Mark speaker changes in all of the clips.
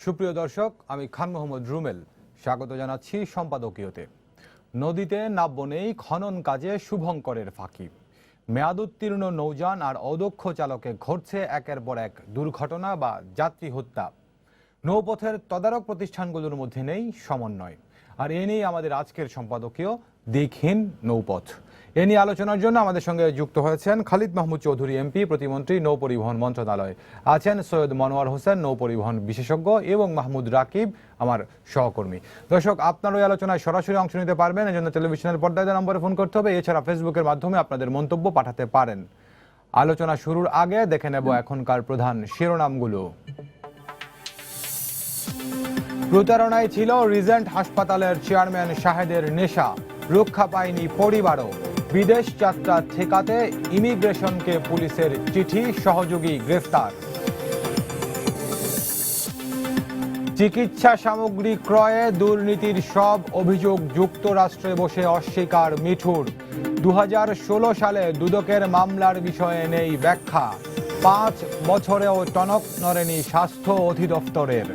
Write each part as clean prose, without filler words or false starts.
Speaker 1: সুপ্রিয় দর্শক, আমি খান মোহাম্মদ রুমেল স্বাগত জানাচ্ছি সম্পাদকীয়তে। নদীতে নাব্য নেই খনন কাজে শুভঙ্করের ফাঁকি। মেয়াদোত্তীর্ণ নৌযান আর অদক্ষ চালকে ঘটছে একের পর এক দুর্ঘটনা বা যাত্রী হত্যা। নৌপথের তদারক প্রতিষ্ঠানগুলোর মধ্যে নেই সমন্বয়। আর এ নিয়ে আমাদের আজকের সম্পাদকীয় দিকহীন নৌপথ। এ নিয়ে আলোচনার জন্য আমাদের সঙ্গে যুক্ত হয়েছেন খালিদ মাহমুদ চৌধুরী এমপি, প্রতিমন্ত্রী, নৌ পরিবহন মন্ত্রণালয়। আছেন সৈয়দ মনোয়ার হোসেন, নৌ পরিবহন বিশেষজ্ঞ, এবং মাহমুদ রাকিব, আমার সহকর্মী। দর্শক, আপনার ওই আলোচনায় সরাসরি অংশ নিতে পারবেন, এজন্য টেলিভিশনের পর্দায় নম্বরে ফোন করতে হবে। এছাড়া ফেসবুকের মাধ্যমে আপনাদের মন্তব্য পাঠাতে পারেন। আলোচনা শুরুর আগে দেখে নেব এখনকার প্রধান শিরোনামগুলো। প্রতারণায় ছিল রিজেন্ট হাসপাতালের চেয়ারম্যান শাহেদের নেশা, রক্ষা পায়নি পরিবারও। বিদেশ যাত্রা ঠেকাতে ইমিগ্রেশনকে পুলিশের চিঠি, সহযোগী গ্রেফতার। চিকিৎসা সামগ্রী ক্রয়ে দুর্নীতির সব অভিযোগ যুক্তরাষ্ট্রে বসে অস্বীকার মিঠুর। 2016 সালে দুদকের মামলার বিষয়ে নেই ব্যাখ্যা। 5 বছরেও টনক নড়েনি স্বাস্থ্য অধিদপ্তরের।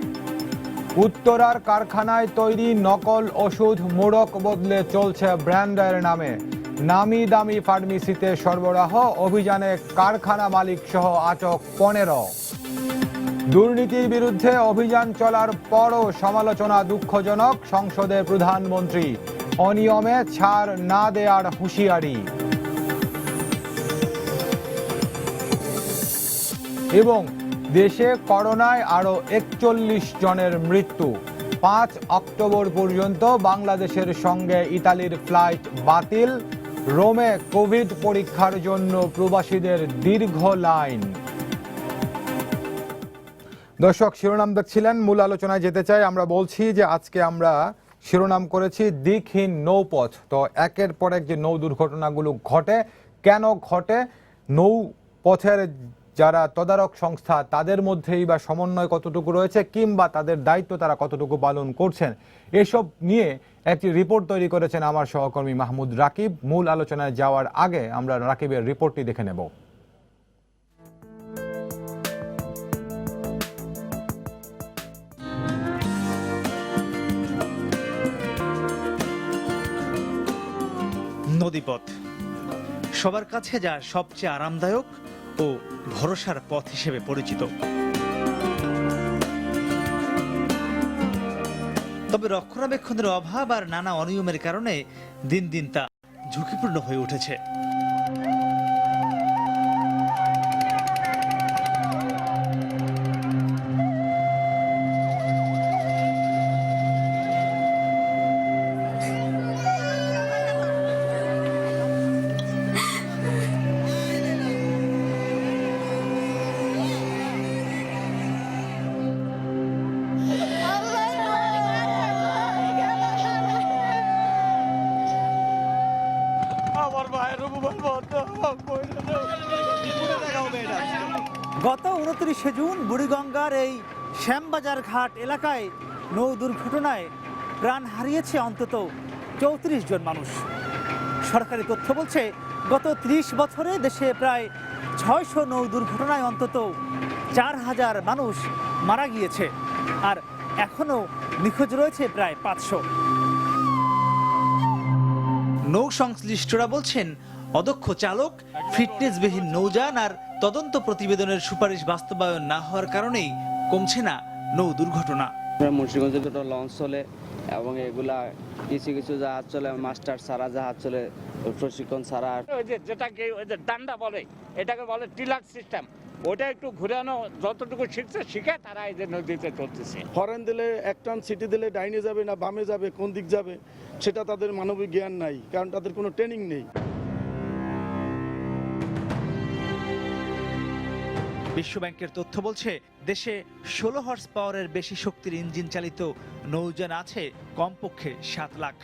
Speaker 1: উত্তরার কারখানায় তৈরি নকল ওষুধ মোড়ক বদলে চলছে ব্র্যান্ডের নামে। নামি দামি ফার্মেসিতে সরবরাহ অভিযানে কারখানা মালিক সহ আটক 15। দুর্নীতির বিরুদ্ধে অভিযান চলার পরও সমালোচনা দুঃখজনক, সংসদে প্রধানমন্ত্রী। অনিয়মে ছাড় না দেয়ার হুঁশিয়ারি। এবং দেশে করোনায় আরও 41 জনের মৃত্যু। 5 অক্টোবর পর্যন্ত বাংলাদেশের সঙ্গে ইতালির ফ্লাইট বাতিল। রোমে কোভিড পরীক্ষার জন্য প্রবাসীদের দীর্ঘ লাইন। দর্শক, শিরোনাম দেখছিলেন, মূল আলোচনায় যেতে চাই। আমরা বলছি যে আজকে আমরা শিরোনাম করেছি দিকহীন নৌপথ। তো একের পর এক যে নৌ দুর্ঘটনাগুলো ঘটে, কেন ঘটে, নৌপথের যারা তদারক সংস্থা তাদের মধ্যেই বা সমন্বয় কতটুকু রয়েছে, কিংবা তাদের দায়িত্ব তারা কতটুকু পালন করছেন, এসব নিয়ে একটি রিপোর্ট তৈরি করেছেন আমার সহকর্মী মাহমুদ রাকিব। মূল আলোচনায় যাওয়ার আগে আমরা রাকিবের রিপোর্টটি দেখে নেব।
Speaker 2: নদীপথ সবার কাছে যা সবচেয়ে আরামদায়ক ও ভরসার পথ হিসেবে পরিচিত। তবে রক্ষণাবেক্ষণের অভাব আর নানা অনিয়মের কারণে দিন দিন তা ঝুঁকিপূর্ণ হয়ে উঠেছে। গত 29শে জুন বুড়িগঙ্গার এই শ্যামবাজার ঘাট এলাকায় নৌ দুর্ঘটনায় প্রাণ হারিয়েছে অন্তত 34 জন মানুষ। সরকারি তথ্য বলছে, গত 30 বছরে দেশে প্রায় 600 নৌ দুর্ঘটনায় অন্তত 4000 মানুষ মারা গিয়েছে, আর এখনও নিখোঁজ রয়েছে প্রায় 500। নৌ সংশ্লিষ্টরা বলছেন, অদক্ষ চালক, ফিটনেসবিহীন নৌযান আর তদন্ত প্রতিবেদনের সুপারিশ বাস্তবায়ন না হওয়ার কারণেই কমছে না নৌ দুর্ঘটনা।
Speaker 3: মুন্সিগঞ্জে দুটো লঞ্চ চলে এবং এগুলা কিছু কিছু জাহাজ চলে, মাস্টার ছাড়া জাহাজ চলে, প্রশিক্ষণ ছাড়া।
Speaker 4: যেটাকে ওই যে ডান্ডা বলে, এটাকে বলে টিলার সিস্টেম, ওটা একটু ঘুরানো যতটুকু শিখে তারা এই যে নদীতে চলতেছে।
Speaker 5: হরেন দিলে, এক টান সিটি দিলে ডাইনে যাবে না বামে যাবে, কোন দিক যাবে সেটা তাদের মানবিক জ্ঞান নাই, কারণ তাদের কোনো ট্রেনিং নেই।
Speaker 2: বিশ্বব্যাংকের তথ্য বলছে, দেশে 16 হর্স পাওয়ারের বেশি শক্তির ইঞ্জিন চালিত নৌযান আছে কমপক্ষে 7 লাখ।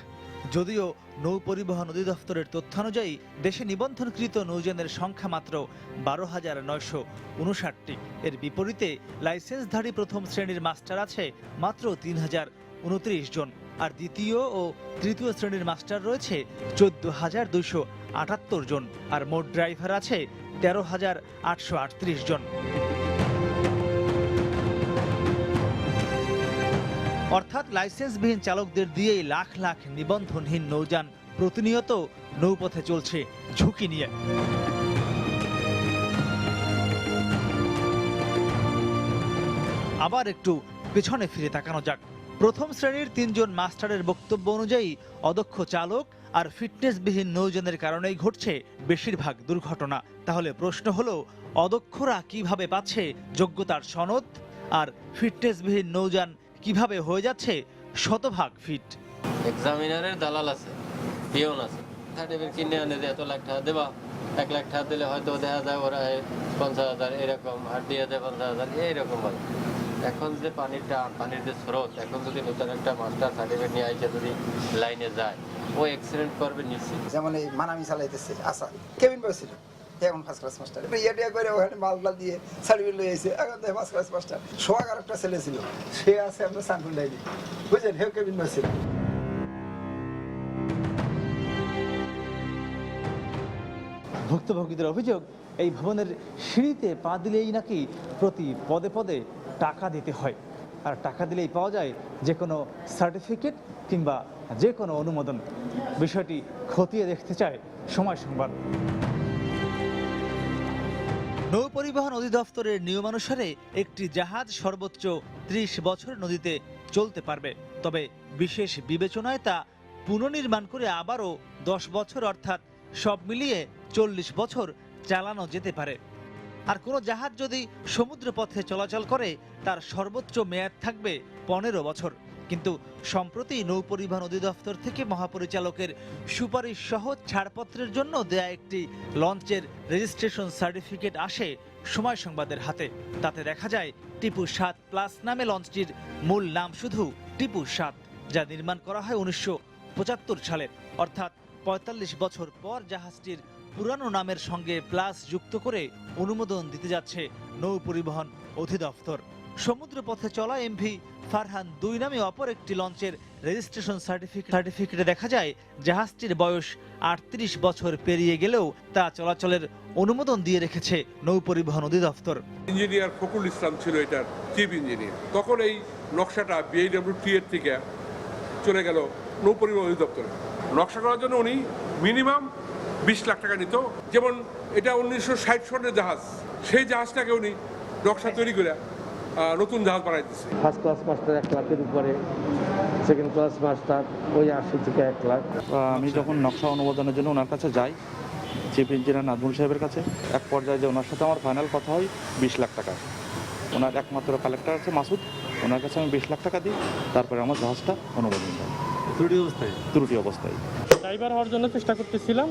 Speaker 2: যদিও নৌ পরিবহন অধিদপ্তরের তথ্যানুযায়ী দেশে নিবন্ধনকৃত নৌযানের সংখ্যা মাত্র 12,959টি। এর বিপরীতে লাইসেন্সধারী প্রথম শ্রেণীর মাস্টার আছে মাত্র 3029 জন, আর দ্বিতীয় ও তৃতীয় শ্রেণীর মাস্টার রয়েছে 14,278 জন, আর মোট ড্রাইভার আছে 13,838 জন। অর্থাৎ লাইসেন্সবিহীন চালকদের দিয়েই লাখ লাখ নিবন্ধনহীন নৌযান প্রতিনিয়ত নৌপথে চলছে ঝুঁকি নিয়ে। আবার একটু পেছনে ফিরে তাকানো যাক। প্রথম শ্রেণীর ৩ জন মাস্টারের বক্তব্য অনুযায়ী অদক্ষ চালক আর ফিটনেসবিহীন নৌযানের কারণেই ঘটছে বেশিরভাগ দুর্ঘটনা। তাহলে প্রশ্ন হলো, অদক্ষরা কিভাবে পাচ্ছে যোগ্যতার সনদ, আর ফিটনেসবিহীন নৌযান কিভাবে হয়ে যাচ্ছে শতভাগ ফিট?
Speaker 6: এক্সামিনারের দালাল আছে, পিয়ন আছে, সার্টিফিকেট কিনে আনে যে এত লাখ টাকা দেবা, 1 লাখ টাকা দিলে হয়তো দেখা যায় ওরা 50,000 এরকম, আর দিয়ে দেয় 50,000 এইরকম হয়। এখন যে পানির যে স্রোত, এখন যদি নতুন একটা মাস্টার সার্টিফিকেট নিয়ে আইসে যদি লাইনে যায়, ও অ্যাক্সিডেন্ট করবে নিশ্চিত।
Speaker 7: যেমন এই মানামি চালাইতেছে, আচ্ছা কেবিন বয় ছিল, এখন ফার্স্ট ক্লাস মাস্টার, ইয়া করে ওখানে মালটা দিয়ে সার্টিফিকেট লয়ে আইছে, এখন তো ফার্স্ট ক্লাস মাস্টার। সোহাগ আর একটা ছেলে ছিল, সে আছে আমরা সানফুল ডাইনি, বুঝলেন, হেও কেবিন বয় ছিল।
Speaker 2: ভুক্তভোগীদের অভিযোগ, এই ভবনের সিঁড়িতে পা দিলেই নাকি প্রতি পদে পদে টাকা দিতে হয়, আর টাকা দিলেই পাওয়া যায় যে কোনো সার্টিফিকেট কিংবা যে কোনো অনুমোদন। বিষয়টি খতিয়ে দেখতে চায় সময় সংবাদ। নৌ পরিবহন অধিদপ্তরের নিয়মানুসারে একটি জাহাজ সর্বোচ্চ 30 বছর নদীতে চলতে পারবে, তবে বিশেষ বিবেচনায় তা পুনর্নির্মাণ করে আবারও 10 বছর অর্থাৎ সব মিলিয়ে 40 বছর চালানো যেতে পারে। আর কোনো জাহাজ যদি সমুদ্র পথে চলাচল করে তার সর্বোচ্চ মেয়াদ থাকবে 15 বছর। কিন্তু সম্প্রতি নৌ পরিবহন অধিদপ্তর থেকে মহাপরিচালকের সুপারিশ সহ ছাড়পত্রের জন্য দেয়া একটি লঞ্চের রেজিস্ট্রেশন সার্টিফিকেট আসে সময় সংবাদের হাতে। তাতে দেখা যায় টিপু 7 প্লাস নামে লঞ্চটির মূল নাম শুধু টিপু 7, যা নির্মাণ করা হয় 1975 সালে, অর্থাৎ 45 বছর পর জাহাজটির পুরানো নামের সঙ্গে প্লাস যুক্ত করে অনুমোদন দিতে যাচ্ছে নৌ পরিবহন অধিদপ্তর। সমুদ্র পথে চলা এমভি ফারহান 2 নামে অপর একটি লঞ্চের রেজিস্ট্রেশন সার্টিফিকেটে দেখা যায় জাহাজটির বয়স 38 বছর পেরিয়ে গেলেও তা চলাচলের অনুমোদন দিয়ে রেখেছে নৌ পরিবহন অধিদপ্তর।
Speaker 8: ইঞ্জিনিয়ার ফখরুল ইসলাম ছিল এটার চিফ ইঞ্জিনিয়ার। তখন এই নকশাটা বিআইডব্লিউটি এর থেকে চলে গেল নৌ পরিবহন অধিদপ্তরে। নকশা করার জন্য উনি মিনিমাম 20 লাখ টাকা নিত। যেমন এটা 1960 সনের জাহাজ, সেই জাহাজটাকে উনি নকশা তৈরি করে নতুন জাহাজ বানাই দিচ্ছে।
Speaker 9: ফার্স্ট ক্লাস মাস্টার 1 লাখের উপরে, সেকেন্ড ক্লাস মাস্টার ওই 80 থেকে 1 লাখ।
Speaker 10: আমি যখন নকশা অনুমোদনের জন্য ওনার কাছে যাই, চিফ ইঞ্জিনিয়ার নাজমুল সাহেবের কাছে, এক পর্যায়ে যে ওনার সাথে আমার ফাইনাল কথা হয় 20 লাখ টাকা। ওনার একমাত্র কালেক্টর আছে মাসুদ, ওনার কাছে আমি 20 লাখ টাকা দিই, তারপরে আমার জাহাজটা অনুমোদন দেয় ত্রুটি অবস্থায়।
Speaker 11: ড্রাইভার হওয়ার জন্য চেষ্টা করতেছিলাম।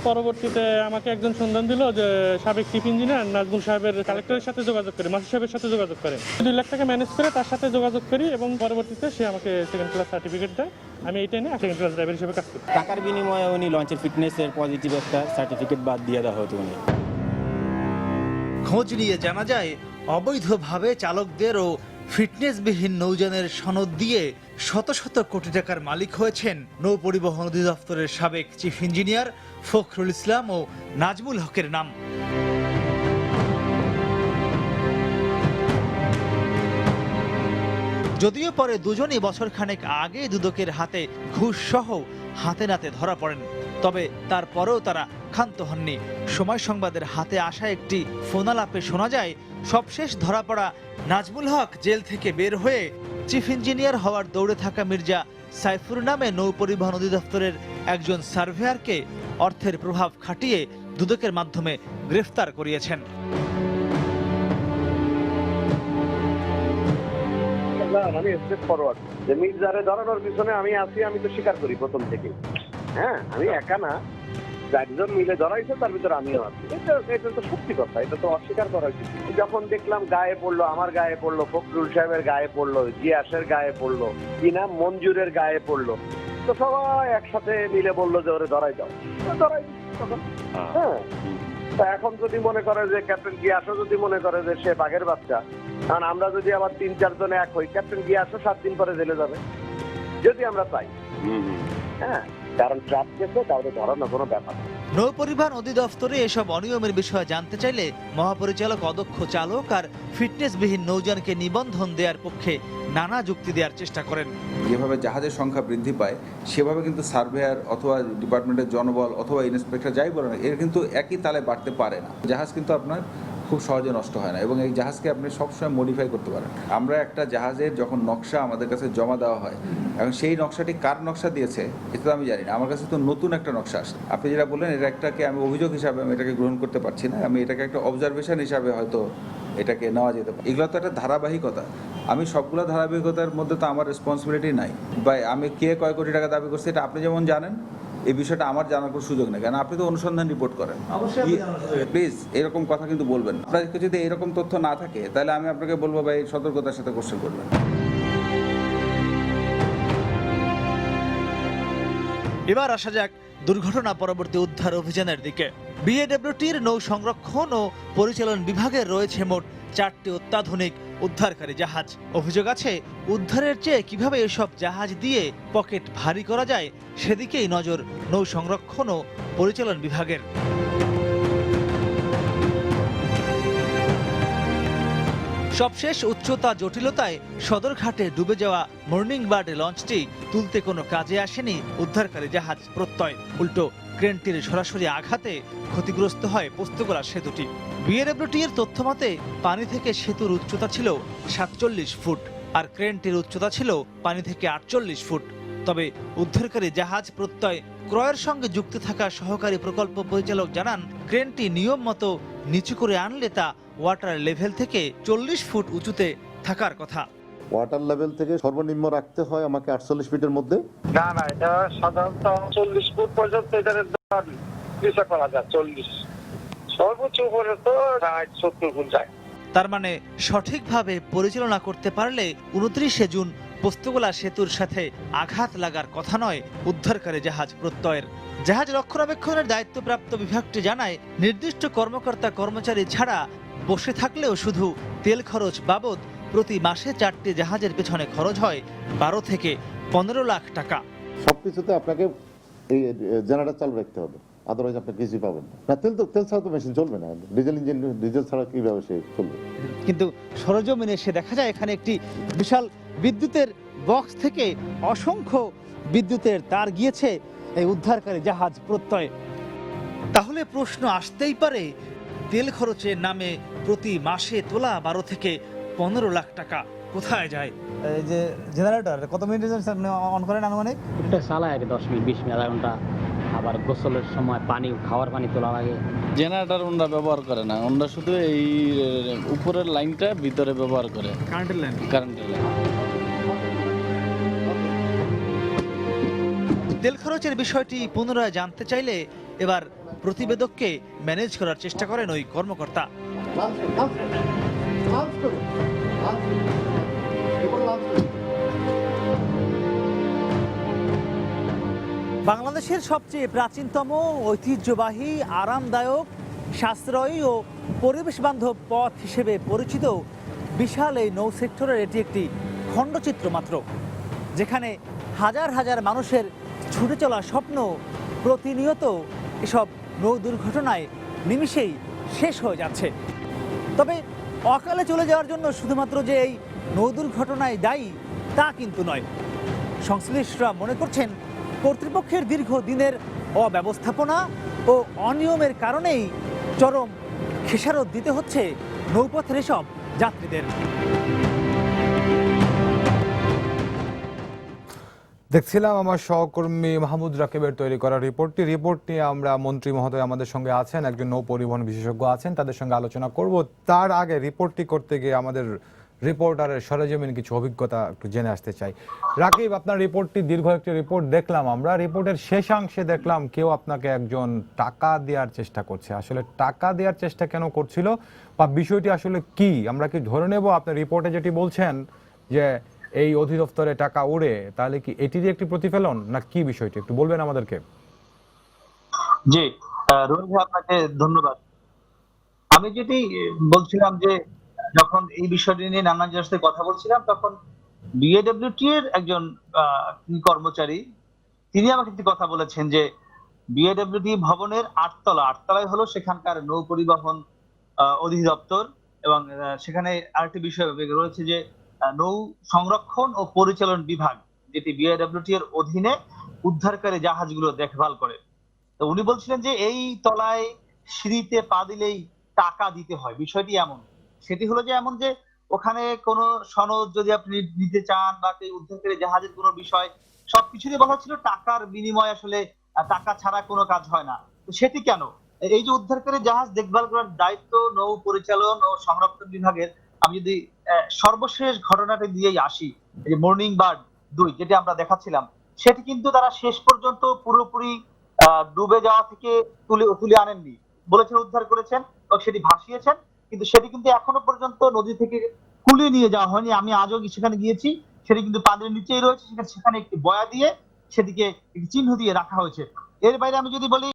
Speaker 11: পরবর্তীতে আমাকে একজন সন্ধান দিল যে সাবেক চিফ ইঞ্জিনিয়ার নাজমুল সাহেবের কালেক্টরের সাথে যোগাযোগ করে, মাসুদ সাহেবের সাথে যোগাযোগ করে 2 লাখ টাকা ম্যানেজ করে তার সাথে যোগাযোগ করি, এবং পরবর্তীতে সে আমাকে সেকেন্ড ক্লাস সার্টিফিকেট দেয়। আমি এইটা নিয়ে সেকেন্ড ক্লাস ড্রাইভার হিসেবে কাজ করি।
Speaker 12: টাকার বিনিময়ে উনি লঞ্চের ফিটনেসের পজিটিভ একটা সার্টিফিকেট বাদ দিয়ে দেওয়া হতো। উনি
Speaker 2: খোঁজ নিয়ে জানা যায় অবৈধভাবে চালকদের ও ফিটনেসবিহীন নৌযানের সনদ দিয়ে শত শত কোটি টাকার মালিক হয়েছেন নৌ পরিবহন অধিদপ্তরের সাবেক চিফ ইঞ্জিনিয়ার ফখরুল ইসলাম ও নাজমুল হকের নাম। যদিও পরে দুজনই বছরখানেক আগে দুদকের হাতে ঘুষ সহ হাতে নাতে ধরা পড়েন, তবে তারপরেও তারা ক্ষান্ত হননি। সময় সংবাদের হাতে আসা একটি ফোনালাপে শোনা যায় সবশেষ ধরা পড়া নাজমুল হক জেল থেকে বের হয়ে চিফ ইঞ্জিনিয়ার হওয়ার দৌড়ে থাকা মির্জা সাইফুর নামে নৌ পরিবহন অধিদপ্তরের একজন সার্ভেয়ারকে অর্থের প্রভাব খাটিয়ে দুদকের মাধ্যমে গ্রেফতার করিয়েছেন।
Speaker 13: আমি স্টেপ ফরওয়ার্ড যে মির্জারে ধরানোর পিছনে আমি আছি, আমি তো স্বীকার করি প্রথম থেকে। হ্যাঁ, আমি একা না, 4 জন মিলে ধরাইছে, তার ভিতরে আমিও আছি। এটা তো সত্যি কথা, এটা তো অস্বীকার করা উচিত। যখন দেখলাম গায়ে পড়লো, আমার গায়ে পড়লো, ফখরুল সাহেবের গায়ে পড়লো, জিয়াসের গায়ে পড়লো, কি নাম মঞ্জুরের গায়ে পড়লো, তো সবাই একসাথে মিলে বললো যে ওরে ধরাই দাও, ধরাই তখন। হ্যাঁ, তা এখন যদি মনে করে যে ক্যাপ্টেন গিয়াসও যদি মনে করে যে সে বাঘের বাচ্চা, কারণ আমরা যদি আবার 3-4 জনে এক হই, ক্যাপ্টেন গিয়াসও 7 দিন পরে জেলে যাবে, যদি আমরা চাই। হ্যাঁ, কারণ ট্রাপ কেসে কাউকে ধরানো কোনো ব্যাপার না।
Speaker 2: নৌপরিবহন অধিদপ্তরে এসব অনিয়মের বিষয়ে জানতে চাইলে মহাপরিচালক অদক্ষ চালক আর ফিটনেসবিহীন নৌযানকে নিবন্ধন দেওয়ার পক্ষে নানা যুক্তি দেওয়ার চেষ্টা করেন।
Speaker 14: যেভাবে জাহাজের সংখ্যা বৃদ্ধি পায় সেভাবে কিন্তু সার্ভেয়ার অথবা ডিপার্টমেন্টের জনবল অথবা ইন্সপেক্টর যাই বলেন এর কিন্তু একই তালে বাড়তে পারে না। জাহাজ কিন্তু আপনার খুব সহজে নষ্ট হয় না এবং এই জাহাজকে আপনি সবসময় মডিফাই করতে পারেন। আমরা একটা জাহাজের যখন নকশা আমাদের কাছে জমা দেওয়া হয় এবং সেই নকশাটি কার নকশা দিয়েছে এটা তো আমি জানি না, আমার কাছে তো নতুন একটা নকশা আসছে। আপনি যেটা বললেন এটা একটাকে আমি অভিযোগ হিসাবে আমি এটাকে গ্রহণ করতে পারছি না, আমি এটাকে একটা অবজারভেশন হিসাবে হয়তো এটাকে নেওয়া যেতে পারে। এগুলো তো একটা ধারাবাহিকতা, আমি সবগুলো ধারাবাহিকতার মধ্যে তো আমার রেসপন্সিবিলিটি নাই। বা আমি কে কয় কোটি টাকা দাবি করছি এটা আপনি যেমন জানেন, এই বিষয়টা আমার জানার কোনো সুযোগ নেই, কারণ আপনি তো অনুসন্ধান রিপোর্ট করেন। প্লিজ এরকম কথা কিন্তু বলবেন না। আপনার যদি এরকম তথ্য না থাকে তাহলে আমি আপনাকে বলবো ভাই সতর্কতার সাথে কোশ্চেন করবেন।
Speaker 2: এবার আসা যাক দুর্ঘটনা পরবর্তী উদ্ধার অভিযানের দিকে। বিএডব্লিউটির নৌ সংরক্ষণ ও পরিচালন বিভাগের রয়েছে মোট 4টি অত্যাধুনিক উদ্ধারকারী জাহাজ। অভিযোগ আছে উদ্ধারের চেয়ে কিভাবে এসব জাহাজ দিয়ে পকেট ভারী করা যায় সেদিকেই নজর নৌ সংরক্ষণ ও পরিচালন বিভাগের। সবশেষ উচ্চতা জটিলতায় সদরঘাটে ডুবে যাওয়া মর্নিং বার্ড লঞ্চটি তুলতে কোনো কাজে আসেনি উদ্ধারকারী জাহাজ প্রত্যয়। উল্টো ক্রেনটির সরাসরি আঘাতে ক্ষতিগ্রস্ত হয় পোস্তগোলা সেতুটি। বিএডব্লিউটি এর তথ্য মতে পানি থেকে সেতুর উচ্চতা ছিল 47 ফুট আর ক্রেনটির উচ্চতা ছিল পানি থেকে 48 ফুট। তবে উদ্ধারকারী জাহাজ প্রত্যয় ক্রয়ের সঙ্গে যুক্ত থাকা সহকারী প্রকল্প পরিচালক জানান, ক্রেনটি নিয়ম মতো নিচু করে আনলে তা ওয়াটার লেভেল থেকে 40 ফুট উঁচুতে থাকার কথা।
Speaker 15: ওয়াটার লেভেল থেকে সর্বনিম্ন রাখতে হয় আমাকে 48 ফিটের মধ্যে।
Speaker 13: না না, এটা সাধারণত 40 ফুট পর্যন্ত এটার চিকিৎসা করা যায়। 40 সর্বোচ্চ উপরে তো 70 ফুট যায়।
Speaker 2: তার মানে সঠিকভাবে পরিচালনা করতে পারলে 29শে জুন পোস্তগোলা সেতুর সাথে আঘাত লাগার কথা নয় উদ্ধারকারী জাহাজ প্রত্যয়ের। জাহাজ রক্ষণাবেক্ষণের দায়িত্বপ্রাপ্ত বিভাগটি জানায়, নির্দিষ্ট কর্মকর্তা কর্মচারী ছাড়া বসে থাকলেও শুধু তেল খরচ বাবদ প্রতি মাসে 4টি জাহাজের পেছনে খরচ হয় 12 থেকে 15 লাখ টাকা।
Speaker 15: সবকিছুতে আপনাকে এই জেনারেটর চালু রাখতে হবে, আদারওয়াইজ আপনি কিছুই পাবেন না। তেল ছাড়া তো মেশিন চলবে না, ডিজেল ইঞ্জিন ডিজেল ছাড়া কিভাবে সে চলবে।
Speaker 2: কিন্তু সরজমিনে এসে দেখা যায় এখানে একটি বিশাল বিদ্যুতের বক্স থেকে অসংখ্য বিদ্যুতের তার গিয়েছে এই উদ্ধারকারী জাহাজ প্রত্যয়। তাহলে প্রশ্ন আসতেই পারে, তেল খরচের নামে প্রতি মাসে তোলা 12 থেকে 15 লাখ টাকা কোথায় যায়? এই যে জেনারেটর কত মিনিটের জন্য অন করেন আনুমানিক?
Speaker 16: এটা চালায় আগে 10 মিনিট 20 মিনিট আধা ঘন্টা, আবার গোসলের সময় পানি খাওয়ার পানি তোলা লাগে।
Speaker 17: জেনারেটর ওনারা ব্যবহার করে না, ওনারা শুধু এই উপরের লাইনটা ভিতরে ব্যবহার করে, কারেন্টের লাইন।
Speaker 2: তেল খরচের বিষয়টি পুনরায় জানতে চাইলে এবার প্রতিবেদককে ম্যানেজ করার চেষ্টা করেন ওই কর্মকর্তা। বাংলাদেশের সবচেয়ে প্রাচীনতম, ঐতিহ্যবাহী, আরামদায়ক, সাশ্রয়ী ও পরিবেশ বান্ধব পথ হিসেবে পরিচিত বিশাল এই নৌ সেক্টরের এটি একটি খণ্ডচিত্র মাত্র, যেখানে হাজার হাজার মানুষের ছুটে চলা স্বপ্ন প্রতিনিয়ত এসব নৌ দুর্ঘটনায় নিমিষেই শেষ হয়ে যাচ্ছে। তবে অকালে চলে যাওয়ার জন্য শুধুমাত্র যে এই নৌ দুর্ঘটনায় দায়ী তা কিন্তু নয়। সংশ্লিষ্টরা মনে করছেন কর্তৃপক্ষের দীর্ঘদিনের অব্যবস্থাপনা ও অনিয়মের কারণেই চরম খেসারত দিতে হচ্ছে নৌপথের এসব যাত্রীদের।
Speaker 1: দেখছিলাম আমার সহকর্মী মাহমুদ রাকিবের তৈরি করা রিপোর্ট নিয়ে আমরা মন্ত্রী মহোদয় আমাদের সঙ্গে আছেন, একজন নৌ পরিবহন বিশেষজ্ঞ আছেন, তাদের সঙ্গে আলোচনা করব। তার আগে রিপোর্টটি করতে গিয়ে আমাদের রিপোর্টারের সরেজমিন কিছু অভিজ্ঞতা একটু জেনে আসতে চাই। রাকিব, আপনার রিপোর্টটি দীর্ঘ একটি রিপোর্ট দেখলাম আমরা, রিপোর্টের শেষাংশে দেখলাম কেউ আপনাকে একজন টাকা দেওয়ার চেষ্টা করছে। আসলে টাকা দেওয়ার চেষ্টা কেন করছিল বা বিষয়টি আসলে কি? আমরা কি ধরে নেব আপনার রিপোর্টে যেটি বলছেন যে এই অধিদপ্তরে টাকা উড়ে, তাহলে কি এটিরই একটি প্রতিফলন না কি বিষয়টি একটু বলবেন আমাদেরকে?
Speaker 18: জি রোহিত ভাই, আপনাকে ধন্যবাদ। আমি যেটি বলছিলাম যে যখন এই বিষয়টি নিয়ে নানান জনের সাথে কথা বলছিলাম, তখন বিএডব্লিউটি এর একজন কর্মচারী তিনি আমাকে একটি কথা বলেছেন যে বিএডব্লিউটি ভবনের 8তলায় হলো সেখানকার নৌ পরিবহন অধিদপ্তর, এবং সেখানে আরেকটি বিষয় রয়েছে যে নৌ সংরক্ষণ ও পরিচালন বিভাগ, যেটি বিএডব্লিউটি এর অধীনে উদ্ধারকারী জাহাজগুলো দেখভাল করে। তো উনি বলছিলেন যে এই তলায় সিঁড়িতে পা দিলেই টাকা দিতে হয়। বিষয়টি এমন, সেটি হলো যে এমন যে ওখানে কোনো সনদ যদি আপনি নিতে চান বা উদ্ধারকারী জাহাজের কোনো বিষয়, সবকিছুরই বলা ছিল টাকার বিনিময়ে আসলে টাকা ছাড়া কোনো কাজ হয় না। তো সেটি কেন? এই যে উদ্ধারকারী জাহাজ দেখভাল করার দায়িত্ব নৌ পরিচালন ও সংরক্ষণ বিভাগের। আমি যদি সর্বশেষ ঘটনাটি দিয়েই আসি, এই যে মর্নিং বার্ড 2 যেটি আমরা দেখাচ্ছিলাম, সেটি কিন্তু তারা শেষ পর্যন্ত পুরোপুরি ডুবে যাওয়া থেকে তুলে আনেননি। বলেছেন উদ্ধার করেছেন এবং সেটি ভাসিয়েছেন, কিন্তু সেটি কিন্তু এখনো পর্যন্ত নদী থেকে কুলিয়ে নিয়ে যাওয়া হয়নি। আমি আজও সেখানে গিয়েছি, সেটি কিন্তু পানির নিচেই রয়েছে। সেখানে একটি বয়া দিয়ে সেটিকে একটি চিহ্ন দিয়ে রাখা হয়েছে। এর বাইরে আমি যদি বলি,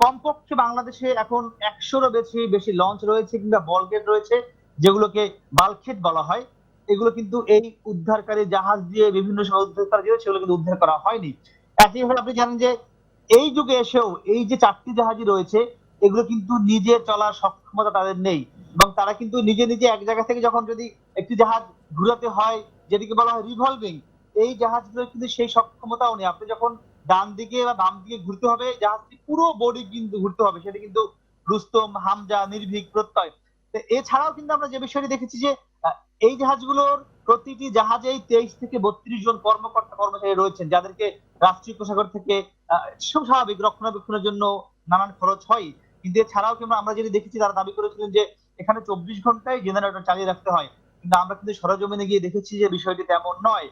Speaker 18: কমপক্ষে বাংলাদেশে এখন 100-এরও বেশি লঞ্চ রয়েছে কিংবা বলগেট রয়েছে, যেগুলোকে বাল্কহেড বলা হয়। এগুলো কিন্তু এই উদ্ধারকারী জাহাজ দিয়ে বিভিন্ন সময় উদ্ধার করা যায়, সেগুলো কিন্তু উদ্ধার করা হয়নি। একইভাবে আপনি জানেন যে এই যুগে এসেও এই যে 4টি জাহাজই রয়েছে, এগুলো কিন্তু নিজে চলার সক্ষমতা তাদের নেই, এবং তারা কিন্তু নিজে এক জায়গা থেকে যখন যদি একটি জাহাজ ঘুরাতে হয়, যেটিকে বলা হয় রিভলভিং, এই জাহাজগুলো কিন্তু সেই সক্ষমতাও নেই। আপনি যখন ডান দিকে বা বাম দিকে ঘুরতে হবে, জাহাজটি পুরো বডি কিন্তু ঘুরতে হবে। সেটা কিন্তু রুস্তম, হামজা, নির্ভীক, প্রত্যয়। এছাড়াও কিন্তু আমরা যে বিষয়টি দেখেছি যে এই জাহাজগুলোর প্রতিটি জাহাজেই 23 থেকে 32 জন কর্মচারী রয়েছেন, যাদেরকে রাষ্ট্রীয় কোষাগার থেকে স্বাভাবিক রক্ষণাবেক্ষণের জন্য নানান খরচ হয়। কিন্তু এছাড়াও কিন্তু আমরা যেটি দেখেছি, তারা দাবি করেছিলেন যে এখানে 24 ঘন্টায় জেনারেটর চালিয়ে রাখতে হয়, কিন্তু আমরা কিন্তু সরেজমিনে গিয়ে দেখেছি যে বিষয়টি তেমন নয়।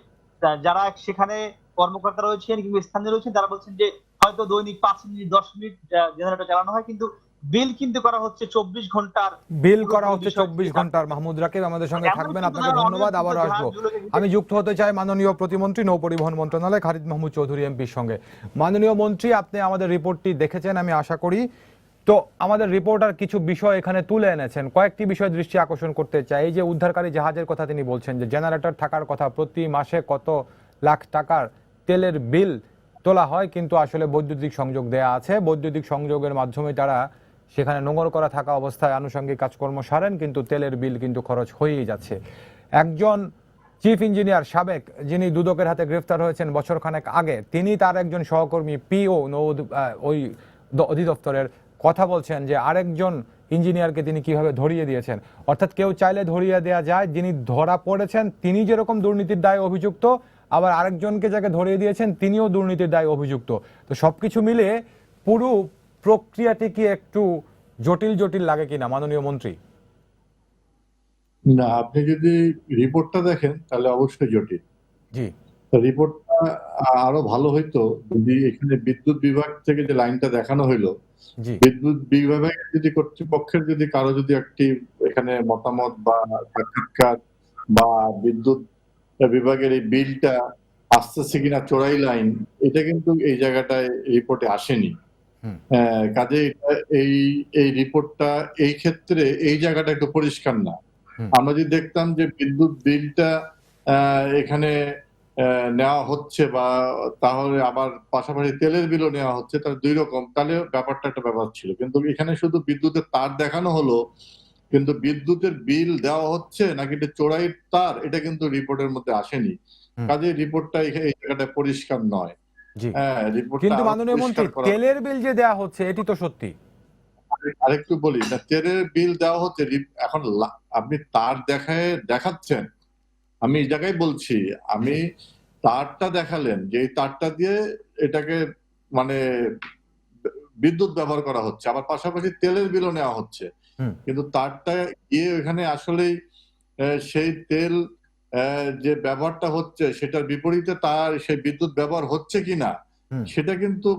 Speaker 18: যারা সেখানে কর্মকর্তা রয়েছেন কিংবা স্থানীয় রয়েছেন, তারা বলছেন যে হয়তো দৈনিক 5 মিনিট 10 মিনিট জেনারেটর চালানো হয়, কিন্তু বিল কিন্তু করা হচ্ছে 24 ঘন্টার।
Speaker 1: বিল করা হচ্ছে 24 ঘন্টার। মাহমুদ রাকিব আমাদের সঙ্গে থাকবেন, আপনাকে ধন্যবাদ। আবারও আসবো। আমি যুক্ত হতে চাই মাননীয় প্রতিমন্ত্রী নৌ পরিবহন মন্ত্রণালয় খালিদ মাহমুদ চৌধুরী এমপির সঙ্গে। মাননীয় মন্ত্রী, আপনি আমাদের রিপোর্টটি দেখেছেন আমি আশা করি। তো আমাদের রিপোর্টার কিছু বিষয় এখানে তুলে এনেছেন, কয়েকটি বিষয় দৃষ্টি আকর্ষণ করতে চাই। এই যে উদ্ধারকারী জাহাজের কথা তিনি বলছেন, যে জেনারেটর থাকার কথা, প্রতি মাসে কত লাখ টাকার তেলের বিল তোলা হয়, কিন্তু আসলে বৈদ্যুতিক সংযোগ দেয়া আছে। বৈদ্যুতিক সংযোগের মাধ্যমে তারা সেখানে নোঙর করা থাকা অবস্থায় আনুষঙ্গিক কাজকর্ম সারেন, কিন্তু তেলের বিল কিন্তু খরচ হয়েই যাচ্ছে। একজন চিফ ইঞ্জিনিয়ার সাবেক, যিনি দুদকের হাতে গ্রেফতার হয়েছেন বছরখানেক আগে, তিনি তার একজন সহকর্মী পিও ওই অধিদপ্তরের কথা বলছেন যে আরেকজন ইঞ্জিনিয়ারকে তিনি কিভাবে ধরিয়ে দিয়েছেন। অর্থাৎ কেউ চাইলে ধরিয়ে দেওয়া যায়, যিনি ধরা পড়েছেন তিনি যেরকম দুর্নীতির দায়ে অভিযুক্ত, আবার আরেকজনকে যাকে ধরিয়ে দিয়েছেন তিনিও দুর্নীতির দায়ে অভিযুক্ত। তো সবকিছু মিলে পুরো প্রক্রিয়াটি কি একটু জটিল লাগে কিনা মাননীয় মন্ত্রী?
Speaker 19: না, আপনি যদি রিপোর্টটা দেখেন তাহলে অবশ্যই জটিল।
Speaker 1: জি,
Speaker 19: রিপোর্টটা আরো ভালো হইতো যদি এখানে বিদ্যুৎ বিভাগ থেকে যে লাইনটা দেখানো হইলো, বিদ্যুৎ বিভাগের যদি কর্তৃপক্ষের যদি কারো যদি একটি এখানে মতামত বা সাক্ষাৎকার বা বিদ্যুৎ বিভাগের এই বিলটা আসতেছে কিনা চোরাই লাইন, এটা কিন্তু এই জায়গাটায় রিপোর্টে আসেনি। কাজে এই রিপোর্টটা এই ক্ষেত্রে এই জায়গাটা একটু পরিষ্কার না। আমরা যদি দেখতাম যে বিদ্যুৎ বিলটা এখানে নেওয়া হচ্ছে বা তাহলে আবার পাশাপাশি তেলের বিলও নেওয়া হচ্ছে, তাহলে 2 রকম, তাহলে ব্যাপারটা একটা ব্যাপার ছিল। কিন্তু এখানে শুধু বিদ্যুতের তার দেখানো হলো, কিন্তু বিদ্যুতের বিল দেওয়া হচ্ছে নাকি এটা চোরাই তার, এটা কিন্তু রিপোর্টের মধ্যে আসেনি। কাজে রিপোর্টটা এই জায়গাটা পরিষ্কার নয়।
Speaker 1: কিন্তু মাননীয় মন্ত্রী, তেলের বিল যে দেওয়া হচ্ছে এটি তো সত্যি।
Speaker 19: আরেকটু বলি না, তেলের বিল দেওয়া হচ্ছে, এখন আপনি তার দেখাচ্ছেন, আমি এই জায়গায় বলছি, আমি তারটা দেখালেন যে এই তারটা দিয়ে এটাকে মানে বিদ্যুৎ ব্যবহার করা হচ্ছে, আবার পাশাপাশি তেলের বিলও নেওয়া হচ্ছে, কিন্তু তারটা গিয়ে ওখানে আসলেই সেই তেল যে ব্যবহারটা হচ্ছে সেটার বিপরীতে তার সেই বিদ্যুৎ ব্যবহার হচ্ছে কিনা সেটা কিন্তু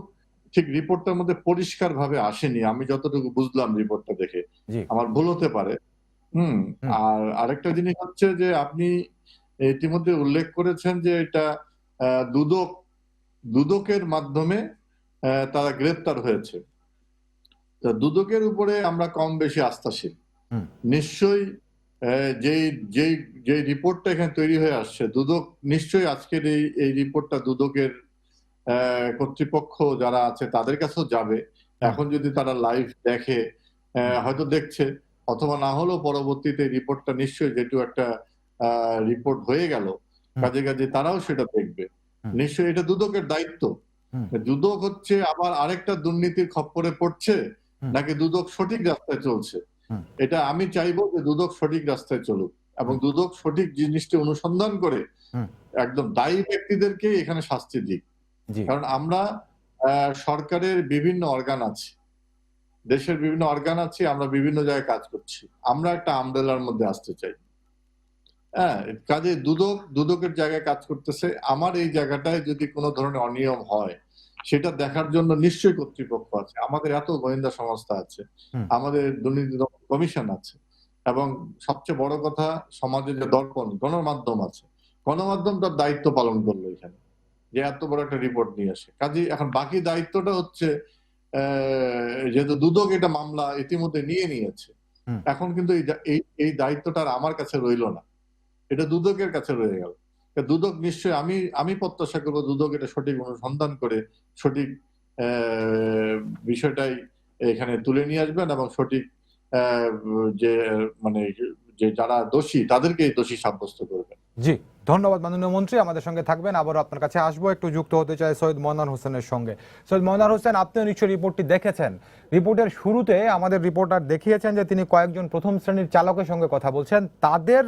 Speaker 19: ঠিক রিপোর্টটার মধ্যে পরিষ্কার ভাবে আসেনি, আমি যতটুকু বুঝলাম রিপোর্টটা দেখে। আমার ভুল হতে পারে। আর আরেকটা জিনিস হচ্ছে যে আপনি ইতিমধ্যে উল্লেখ করেছেন যে এটা দুদকের মাধ্যমে তারা গ্রেপ্তার হয়েছে। তা দুদকের উপরে আমরা কম বেশি আস্থাশীল। নিশ্চয়ই যে রিপোর্টটা এখানে তৈরি হয়ে আসছে, দুদক নিশ্চয়ই আজকের এই রিপোর্টটা দুদকের কর্তৃপক্ষ যারা আছে তাদের কাছেও যাবে। এখন যদি তারা লাইভ দেখে, হয়তো দেখছে, অথবা না হলেও পরবর্তীতে রিপোর্টটা নিশ্চয়ই যেহেতু একটা রিপোর্ট হয়ে গেল, কাজে কাজে তারাও সেটা দেখবে। নিশ্চয়ই এটা দুদকের দায়িত্ব। দুদক হচ্ছে আবার আরেকটা দুর্নীতির খপ্পরে পড়ছে নাকি দুদক সঠিক রাস্তায় চলছে, এটা আমি চাইবো যে দুদক সঠিক রাস্তায় চলুক এবং দুদক সঠিক জিনিসটি অনুসন্ধান করে একদম দায়ী ব্যক্তিদেরকে এখানে শাস্তি দিক। কারণ আমরা সরকারের বিভিন্ন অর্গান আছে, দেশের বিভিন্ন অর্গান আছে, আমরা বিভিন্ন জায়গায় কাজ করছি, আমরা একটা আমব্রেলার মধ্যে আসতে চাই। হ্যাঁ, কাজে দুদকের জায়গায় কাজ করতেছে। আমার এই জায়গাটায় যদি কোনো ধরনের অনিয়ম হয় সেটা দেখার জন্য নিশ্চয়ই কর্তৃপক্ষ আছে, আমাদের এত গোয়েন্দা সংস্থা আছে, আমাদের দুর্নীতি দমন কমিশন আছে, এবং সবচেয়ে বড় কথা সমাজে যে দর্পণ গণমাধ্যম আছে, গণমাধ্যম তার দায়িত্ব পালন করলো এখানে, যে এত বড় একটা রিপোর্ট নিয়ে আসে। কাজে এখন বাকি দায়িত্বটা হচ্ছে যেহেতু দুদক এটা মামলা ইতিমধ্যে নিয়ে নিয়েছে, এখন কিন্তু এই দায়িত্বটা আর আমার কাছে রইলো না, এটা দুদকের কাছে রয়ে গেল। দুদক নিশ্চয়ই, আমি প্রত্যাশা করবো দুদক এটা সঠিক অনুসন্ধান করে সঠিক বিষয়টাই এখানে তুলে নিয়ে আসবেন এবং সঠিক যে মানে যে যারা দোষী তাদেরকে দোষী সাব্যস্ত করবেন।
Speaker 1: জি, ধন্যবাদ মাননীয় মন্ত্রী, আমাদের সঙ্গে থাকবেন। আবারও আপনার কাছে আসবো, একটু যুক্ত হতে চাই সৈয়দ ময়নার হোসেনের সঙ্গে। সৈয়দ ময়নার হোসেন, আপনিও নিশ্চয়ই রিপোর্টটি দেখেছেন। রিপোর্টের শুরুতে আমাদের রিপোর্টার দেখিয়েছেন যে তিনি কয়েকজন প্রথম শ্রেণীর চালকের সঙ্গে কথা বলছেন, তাদের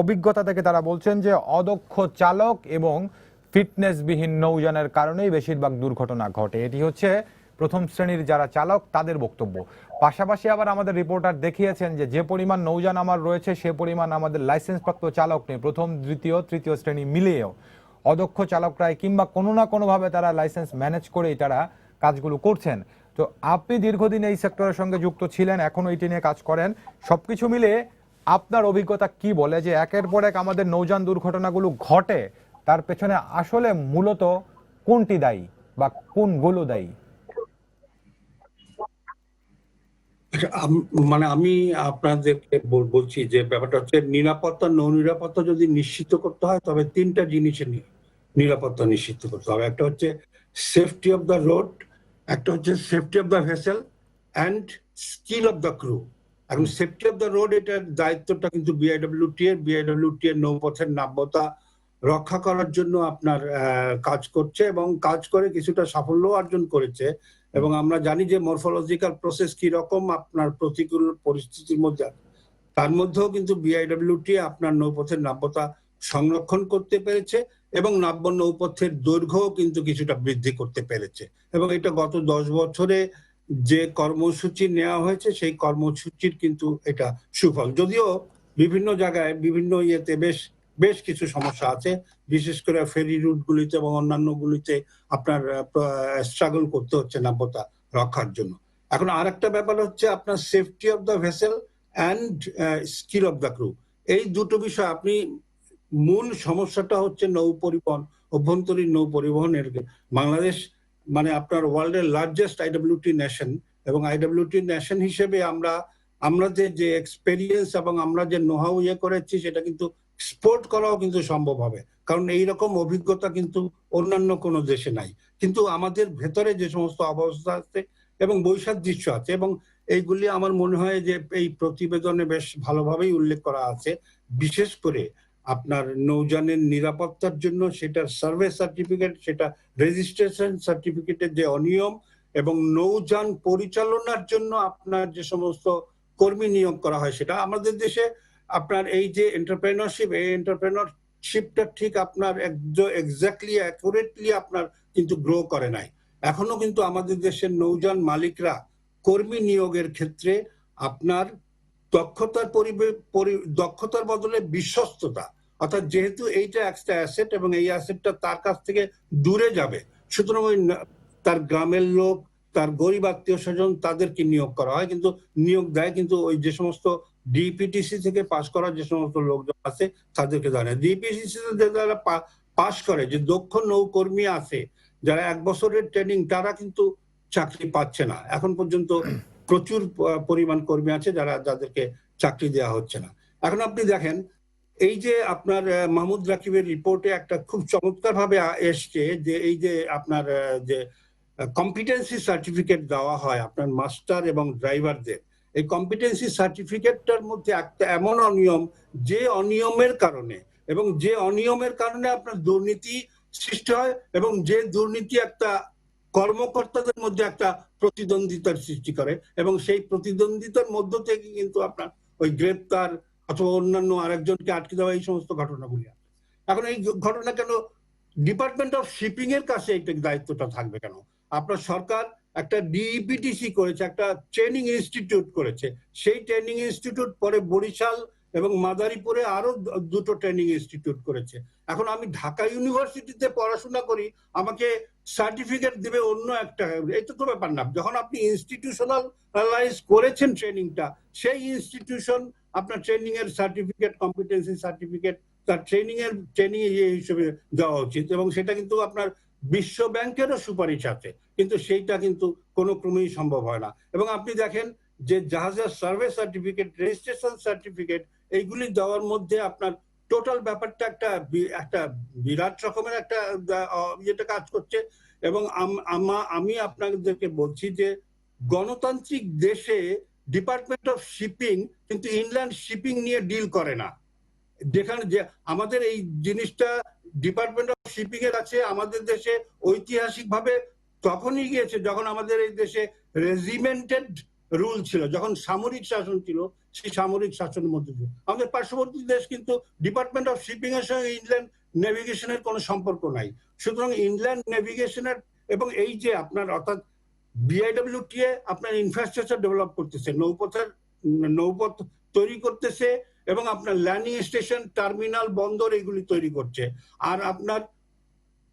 Speaker 1: অভিজ্ঞতা থেকে তারা বলছেন যে অদক্ষ চালক এবং ফিটনেসবিহীন নৌযানের কারণেই বেশিরভাগ দুর্ঘটনা ঘটে। এটি হচ্ছে প্রথম শ্রেণীর যারা চালক তাদের বক্তব্য। পাশাপাশি আবার আমাদের রিপোর্টার দেখিয়েছেন যে পরিমাণ নৌযান আমার রয়েছে সে পরিমাণ আমাদের লাইসেন্সপ্রাপ্ত চালক নেই, প্রথম দ্বিতীয় তৃতীয় শ্রেণী মিলিয়েও অদক্ষ চালকরাই কিংবা কোনো না কোনোভাবে তারা লাইসেন্স ম্যানেজ করেই তারা কাজগুলো করছেন। তো আপনি দীর্ঘদিন এই সেক্টরের সঙ্গে যুক্ত ছিলেন, এখনো এটি নিয়ে কাজ করেন, সবকিছু মিলে আপনার অভিজ্ঞতা কি বলে যে একের পর এক আমাদের নৌযান দুর্ঘটনাগুলো ঘটে, তার পেছনে আসলে মূলত কোনটি দায়ী বা কোনগুলো দায়ী?
Speaker 20: মানে আমি আপনাদেরকে বলছি যে ব্যাপারটা হচ্ছে নিরাপত্তা, নৌ নিরাপত্তা যদি নিশ্চিত করতে হয় তবে তিনটা জিনিসের নিরাপত্তা নিশ্চিত করতে হবে। একটা হচ্ছে সেফটি অফ দ্য রোড, একটা হচ্ছে safety of the vessel and skill of the crew. এখন সেফটি অফ দ্য রোড এটার দায়িত্বটা কিন্তু বিআইডব্লিউটি এর নৌপথের নাব্যতা রক্ষা করার জন্য আপনার কাজ করছে এবং কাজ করে কিছুটা সাফল্য অর্জন করেছে। এবং আমরা জানি যে মরফোলজিক্যাল প্রসেস কি রকম আপনার প্রতিকূল পরিস্থিতির মধ্যে, তার মধ্যেও কিন্তু বিআইডব্লিউটি আপনার নৌপথের নাব্যতা সংরক্ষণ করতে পেরেছে এবং নাব্য নৌপথের দৈর্ঘ্যও কিন্তু কিছুটা বৃদ্ধি করতে পেরেছে। এবং এটা গত 10 বছরে যে কর্মসূচি নেওয়া হয়েছে সেই কর্মসূচির কিন্তু এটা সুফল। যদিও বিভিন্ন জায়গায় বিভিন্ন ইয়েতে বেশ কিছু সমস্যা আছে, বিশেষ করে ফেরি রুটগুলিতে এবং অন্যান্য গুলিতে আপনার স্ট্রাগল করতে হচ্ছে নাব্যতা রক্ষার জন্য। এখন আর একটা ব্যাপার হচ্ছে আপনার safety of the vessel and skill of the crew. এই দুটো বিষয় আপনি মূল সমস্যাটা হচ্ছে নৌ পরিবহন, অভ্যন্তরীণ নৌ পরিবহনের। বাংলাদেশ মানে আপনার ওয়ার্ল্ডের লার্জেস্ট আইডব্লিউটি নেশন এবং আইডব্লিউটি নেশন হিসেবে আমরা যে এক্সপেরিয়েন্স এবং আমরা যে নোহাউ করেছি সেটা কিন্তু এক্সপোর্ট করাও কিন্তু সম্ভব হবে, কারণ এইরকম অভিজ্ঞতা কিন্তু অন্যান্য কোনো দেশে নাই। কিন্তু আমাদের ভেতরে যে সমস্ত অবস্থা আছে এবং বৈসাদৃশ্য আছে এবং এইগুলি আমার মনে হয় যে এই প্রতিবেদনে বেশ ভালোভাবেই উল্লেখ করা আছে। বিশেষ করে আপনার নৌযানের নিরাপত্তার জন্য সেটার সার্ভে সার্টিফিকেট, সেটা রেজিস্ট্রেশন সার্টিফিকেটের যে অনিয়ম এবং নৌযান পরিচালনার জন্য আপনার যে সমস্ত কর্মী নিয়োগ করা হয়, সেটা আমাদের দেশে আপনার এই যে এন্টারপ্রেনারশিপ, এই এন্টারপ্রেনারশিপটা ঠিক আপনার এক্স্যাক্টলি অ্যাকুরেটলি আপনার কিন্তু গ্রো করে নাই। এখনো কিন্তু আমাদের দেশের নৌযান মালিকরা কর্মী নিয়োগের ক্ষেত্রে আপনার দক্ষতার বদলে বিশ্বস্ততা, অর্থাৎ যেহেতু এইটা একটা অ্যাসেট এবং এই অ্যাসেটটা তার কাছ থেকে দূরে যাবে, সুতরাং ওই তার গ্রামের লোক, তার গরিব আত্মীয় স্বজন তাদেরকে নিয়োগ করা হয়, কিন্তু নিয়োগ দেয় কিন্তু ওই যে সমস্ত ডিপিটিসি থেকে পাশ করা যে সমস্ত লোকজন আছে তাদেরকে দেয় না। ডিপিটিসি যারা পাশ করে, যে দক্ষ নৌকর্মী আছে যারা 1 বছরের ট্রেনিং, তারা কিন্তু চাকরি পাচ্ছে না এখন পর্যন্ত। প্রচুর পরিমাণ কর্মী আছে যাদেরকে চাকরি দেওয়া হচ্ছে না। এখন আপনি দেখেন এই যে আপনার মাহমুদ রাকিবের রিপোর্টে একটা খুব চমৎকার ভাবে এসছে যে এই যে আপনার যে কম্পিটেন্সি সার্টিফিকেট দেওয়া হয় আপনার মাস্টার এবং ড্রাইভারদের, এই কম্পিটেন্সি সার্টিফিকেটটার মধ্যে একটা এমন অনিয়ম, যে অনিয়মের কারণে আপনার দুর্নীতি সৃষ্টি হয় এবং যে দুর্নীতি একটা কর্মকর্তাদের মধ্যে একটা প্রতিদ্বন্দ্বিতার সৃষ্টি করে এবং সেই প্রতিদ্বন্দ্বিতার মধ্য থেকে কিন্তু আপনার ওই গ্রেপ্তার অথবা অন্যান্য আরেকজনকে আটকে দেওয়া এই সমস্ত ঘটনাগুলি। এখন এই ঘটনা কেন ডিপার্টমেন্ট অফ শিপিং এর কাছে এই দায়িত্বটা থাকবে কেন? আপনার সরকার একটা ডিইপিটিসি করেছে, একটা ট্রেনিং ইনস্টিটিউট করেছে, সেই ট্রেনিং ইনস্টিটিউট পরে বরিশাল এবং মাদারীপুরে আরো দুটো ট্রেনিং ইনস্টিটিউট করেছে। এখন আমি ঢাকা ইউনিভার্সিটিতে পড়াশোনা করি, আমাকে সার্টিফিকেট দিবে অন্য একটা, এই তো ব্যাপার না। যখন আপনি ইনস্টিটিউশনালাইজ করেছেন ট্রেনিংটা, সেই ইনস্টিটিউশন আপনার ট্রেনিং এর সার্টিফিকেট, কম্পিটেন্সি সার্টিফিকেট তার ট্রেনিং হিসেবে দেওয়া উচিত এবং সেটা কিন্তু আপনার বিশ্ব ব্যাংকেরও সুপারিশ আছে, কিন্তু সেইটা কিন্তু কোনো ক্রমেই সম্ভব হয় না। এবং আপনি দেখেন যে জাহাজের সার্ভে সার্টিফিকেট, রেজিস্ট্রেশন সার্টিফিকেট, এইগুলি দেওয়ার মধ্যে আপনার টোটাল ব্যাপারটা একটা বিরাট রকমের একটা ইয়েটা কাজ করছে। এবং আমি আপনাদেরকে বলছি যে গণতান্ত্রিক দেশে ডিপার্টমেন্ট অফ শিপিং কিন্তু ইনল্যান্ড শিপিং নিয়ে ডিল করে না। যেখানে যে আমাদের এই জিনিসটা ডিপার্টমেন্ট অফ শিপিং এর আছে আমাদের দেশে ঐতিহাসিক ভাবে তখনই গিয়েছে যখন আমাদের এই দেশে রেজিমেন্টেড রুল ছিল, যখন সামরিক শাসন ছিল, সেই সামরিক শাসনের মধ্যে দিয়ে আমাদের পার্শ্ববর্তী দেশ কিন্তু ডিপার্টমেন্ট অফ শিপিং এর সঙ্গে ইনল্যান্ড নেভিগেশনের কোনো সম্পর্ক নাই। সুতরাং ইনল্যান্ড নেভিগেশনের এবং এই যে আপনার অর্থাৎ বিআইডব্লিউটিএ আপনার ইনফ্রাস্ট্রাকচার ডেভেলপ করতেছে, নৌপথ তৈরি করতেছে এবং আপনার ল্যান্ডিং স্টেশন, টার্মিনাল, বন্দর এগুলি তৈরি করছে। আর আপনার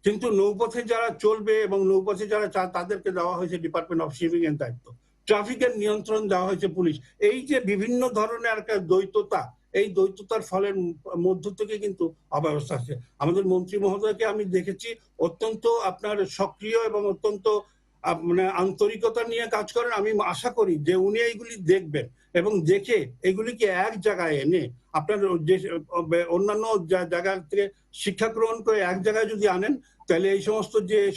Speaker 20: কিন্তু নৌপথে যারা চলবে এবং নৌপথে যারা তাদেরকে দেওয়া হয়েছে ডিপার্টমেন্ট অফ শিপিং এর দায়িত্ব, ট্রাফিকের নিয়ন্ত্রণ দেওয়া হয়েছে পুলিশ। এই যে বিভিন্ন ধরনের একটা দ্বৈততা, এই দ্বৈততার ফলের মধ্য থেকে কিন্তু অব্যবস্থা আছে। আমাদের মন্ত্রী মহোদয়কে আমি দেখেছি অত্যন্ত আপনার সক্রিয় এবং অত্যন্ত মানে আন্তরিকতা নিয়ে কাজ করেন। আমি আশা করি যে উনি এইগুলি দেখবেন এবং দেখে এগুলিকে এক জায়গায় এনে আপনার যে অন্যান্য জায়গা থেকে শিক্ষা গ্রহণ করে এক জায়গায় যদি আনেন, তাহলে এই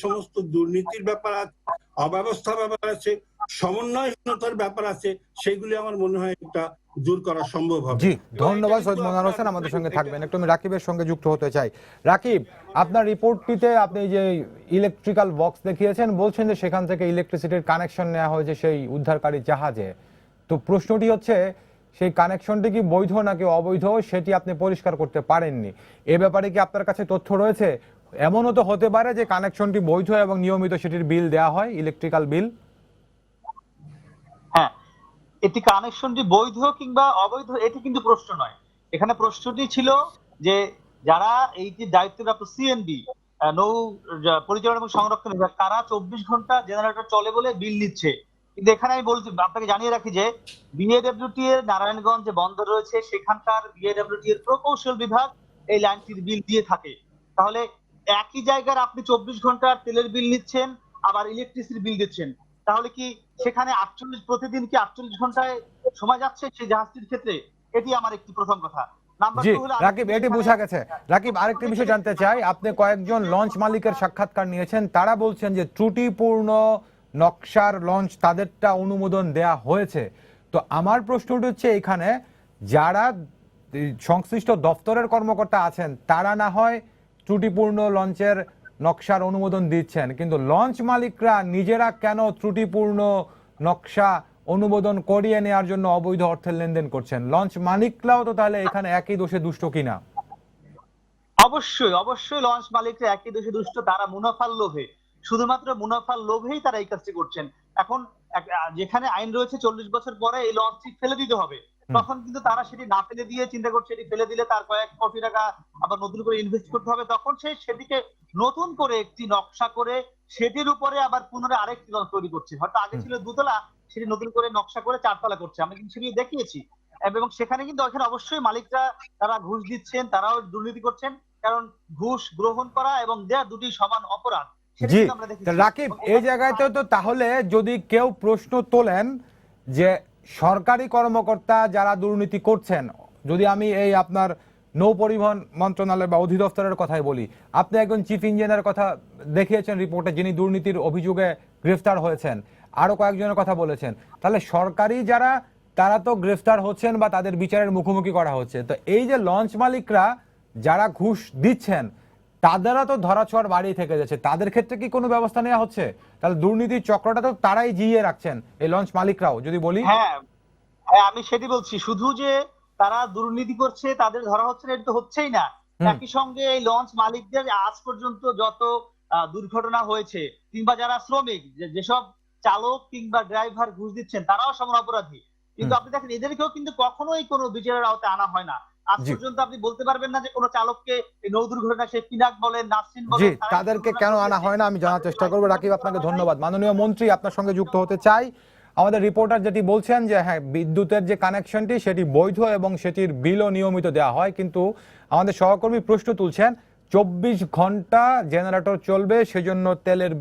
Speaker 20: সমস্ত দুর্নীতির ব্যাপার আছে, অব্যবস্থা ব্যাপার আছে, সমন্বয়হীনতার ব্যাপার আছে, সেইগুলি আমার মনে হয় এটা দূর করা সম্ভব হবে।
Speaker 1: জি, ধন্যবাদ সৈয়দ মনোয়ার হোসেন, আমাদের সঙ্গে থাকবেন। একটু আমি রাকিবের সঙ্গে যুক্ত হতে চাই। রাকিব, আপনার রিপোর্টটিতে আপনি যে ইলেকট্রিক্যাল বক্স দেখিয়েছেন, বলছেন যে সেখান থেকে ইলেকট্রিসিটির কানেকশন নেওয়া হয়েছে সেই উদ্ধারকারী জাহাজে। তো প্রশ্নটি হচ্ছে সেই কানেকশনটি কি বৈধ নাকি অবৈধ, সেটি আপনি পরিষ্কার করতে পারেননি। এ ব্যাপারে কি আপনার কাছে তথ্য রয়েছে? এমনও তো হতে পারে যে কানেকশনটি বৈধ এবং নিয়মিত সেটির বিল দেওয়া হয়, ইলেকট্রিক্যাল বিল।
Speaker 18: হ্যাঁ, এটি কানেকশনটি বৈধ কিংবা অবৈধ এটি কিন্তু প্রশ্ন নয়। এখানে প্রশ্নটি ছিল যে যারা এই যে দায়িত্বপ্রাপ্ত সিএনবি, নৌ পরিচালনা এবং সংরক্ষণ বিভাগ, তারা 24 ঘন্টা জেনারেটর চলে বলে বিল নিচ্ছে। কিন্তু এখানে আমি বলছি, আপনাকে জানিয়ে রাখি যে বিএডব্লিউটি এর নারায়ণগঞ্জ যে বন্দর রয়েছে সেখানকার বিএডব্লিউটি এর প্রকৌশল বিভাগ এই লাইনটির বিল দিয়ে থাকে। তাহলে একই জায়গার আপনি 24 ঘন্টার তেলের বিল নিচ্ছেন, আবার ইলেকট্রিসিটির বিল দিচ্ছেন, তাহলে কি সেখানে প্রতিদিন কি 48 ঘন্টায় সময় যাচ্ছে সেই জাহাজটির ক্ষেত্রে? এটি আমার একটি প্রথম কথা।
Speaker 1: জি রাকিব, এটি বোঝা গেছে। রাকিব, আরেকটি বিষয় জানতে চাই, আপনি কয়েকজন লঞ্চ মালিকের সাক্ষাৎকার নিয়েছেন, তারা বলছেন যে ত্রুটিপূর্ণ নকশার লঞ্চ তাদেরটা অনুমোদন দেয়া হয়েছে। তো আমার প্রশ্নটি হচ্ছে, এখানে যারা সংশ্লিষ্ট দপ্তরের কর্মকর্তা আছেন তারা না হয় ত্রুটিপূর্ণ লঞ্চের নকশার অনুমোদন দিচ্ছেন, কিন্তু লঞ্চ মালিকরা নিজেরা কেন ত্রুটিপূর্ণ নকশা অনুমোদন করিয়ে নেওয়ার জন্য অবৈধ অর্থের লেনদেন করছেন? লঞ্চ মালিকরাও তো তাহলে এখানে একই দোষে দুষ্ট কিনা?
Speaker 18: অবশ্যই লঞ্চ মালিকরা একই দোষে দুষ্ট। তারা মুনাফার লোভে, শুধুমাত্র মুনাফার লোভেই তারা এই কাজটি করছেন। এখন যেখানে আইন রয়েছে 40 বছর পরে এই লঞ্চটি ফেলে দিতে হবে, তখন কিন্তু তারা সেটি না ফেলে দিয়ে চিন্তা করছে এটি ফেলে দিলে তার কয়েক কোটি টাকা আবার নতুন করে ইনভেস্ট করতে হবে। তখন সেটিকে নতুন করে একটি নকশা করে সেটির উপরে আবার পুনরায় আরেকটি লঞ্চ তৈরি করছে। হয়তো আগে ছিল 2 তলা, সেটি নতুন করে নকশা করে 4 তলা করছে। আমরা কিন্তু সেটি দেখিয়েছি। এবং সেখানে কিন্তু এখানে অবশ্যই মালিকরা তারা ঘুষ দিচ্ছেন, তারাও দুর্নীতি করছেন, কারণ ঘুষ গ্রহণ করা এবং দেয়া দুটি সমান অপরাধ।
Speaker 1: জি রাকিব, এই জায়গাতে তো তাহলে যদি কেউ প্রশ্ন তোলেন যে সরকারি কর্মকর্তা যারা দুর্নীতি করছেন, যদি আমি এই আপনার নৌ পরিবহন মন্ত্রণালয় বা অধিদপ্তরের কথাই বলি, আপনি একজন চিফ ইঞ্জিনিয়ারের কথা দেখিয়েছেন রিপোর্টে, যিনি দুর্নীতির অভিযোগে গ্রেফতার হয়েছেন, আরো কয়েকজনের কথা বলেছেন। তাহলে সরকারি যারা, তারা তো গ্রেফতার হচ্ছেন বা তাদের বিচারের মুখোমুখি করা হচ্ছে, তো এই যে লঞ্চ মালিকরা যারা ঘুষ দিচ্ছেন তাদেরা তো ধরাছোঁয়ার বাড়ি থেকে যাচ্ছে, তাদের ক্ষেত্রে কি কোনো ব্যবস্থা নেওয়া হচ্ছে? তাহলে দুর্নীতির চক্রটা তো তারাই জিইয়ে রাখছেন, এই লঞ্চ মালিকরাও যদি বলি।
Speaker 18: হ্যাঁ, আমি সেটি বলছি, শুধু যে তারা দুর্নীতি করছে তাদের ধরা হচ্ছে না এটা তো হচ্ছেই না, একই সঙ্গে এই লঞ্চ মালিকদের আজ পর্যন্ত যত দুর্ঘটনা হয়েছে কিংবা যারা শ্রমিক, যেসব চালক কিংবা ড্রাইভার ঘুষ দিচ্ছেন তারাও সমান অপরাধী, কিন্তু আপনি দেখেন এদেরকেও কিন্তু কখনোই কোনো বিচারের আওতায় আনা হয় না। আজ পর্যন্ত আপনি বলতে পারবেন না যে কোনো চালককে নৌ দুর্ঘটনা, সে পিনাক বলেন, নাসরিন বলেন,
Speaker 1: তাদেরকে কেন আনা হয় না আমি জানার চেষ্টা করবো। রাকিব, আপনাকে ধন্যবাদ। মাননীয় মন্ত্রী, আপনার সঙ্গে যুক্ত হতে চাই। আমাদের রিপোর্টার যেটি বলছেন যে হ্যাঁ, বিদ্যুতের যে কানেকশনটি সেটি বৈধ এবং সেটির বিলও নিয়মিত দেওয়া হয়, কিন্তু আমাদের সহকর্মী প্রশ্ন তুলছেন 24 ঘন্টা জেনারেটর চলবে, সেজন্য তেলের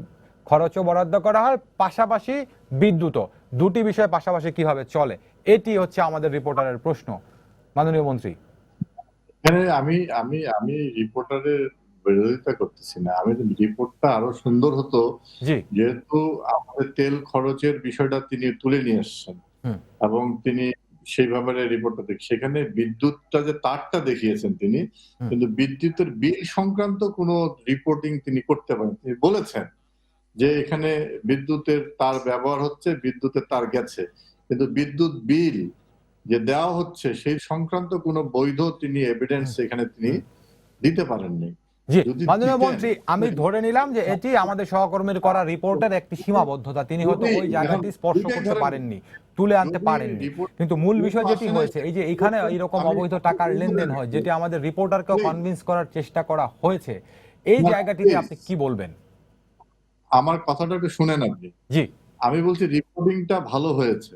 Speaker 1: খরচও বরাদ্দ করা হয়, পাশাপাশি বিদ্যুৎও, দুটি বিষয় পাশাপাশি কিভাবে চলে, এটি হচ্ছে আমাদের রিপোর্টারের প্রশ্ন। মাননীয় মন্ত্রী,
Speaker 19: এখানে আমি আমি আমি রিপোর্টারের বিরোধিতা করতেছি না, আমি রিপোর্টটা আরো সুন্দর হতো যেহেতু আমাদের তেল খরচের বিষয়টা তিনি তুলে নিয়ে এসছেন এবং তিনি সেই ব্যাপারে রিপোর্টটা সেখানে বিদ্যুৎটা যে তারটা দেখিয়েছেন তিনি, কিন্তু বিদ্যুতের বিল সংক্রান্ত কোনো রিপোর্টিং তিনি করতে পারেন। তিনি বলেছেন যে এখানে বিদ্যুতের তার ব্যবহার হচ্ছে, বিদ্যুতের তার গেছে, কিন্তু বিদ্যুৎ বিল যে দেওয়া হচ্ছে সেই সংক্রান্ত কোনো বৈধ তিনি এভিডেন্স এখানে তিনি দিতে পারেননি।
Speaker 1: মাননীয় মন্ত্রী, আমি ধরে নিলাম যে এটি আমাদের সহকর্মীর করা রিপোর্টের একটি সীমাবদ্ধতা, তিনি হয়তো ওই জায়গাটি স্পর্শ করতে পারেননি, তুলে আনতে পারেননি, কিন্তু মূল বিষয় যেটি হয়েছে এই যে এখানে এরকম অবৈধ টাকার লেনদেন হয়, যেটি আমাদের রিপোর্টারকেও কনভিন্স করার চেষ্টা করা হয়েছে, এই জায়গাটিতে আপনি কি বলবেন?
Speaker 19: আমার কথাটা একটু শুনেন আপনি। আমি বলছি রিপোর্টিংটা ভালো হয়েছে,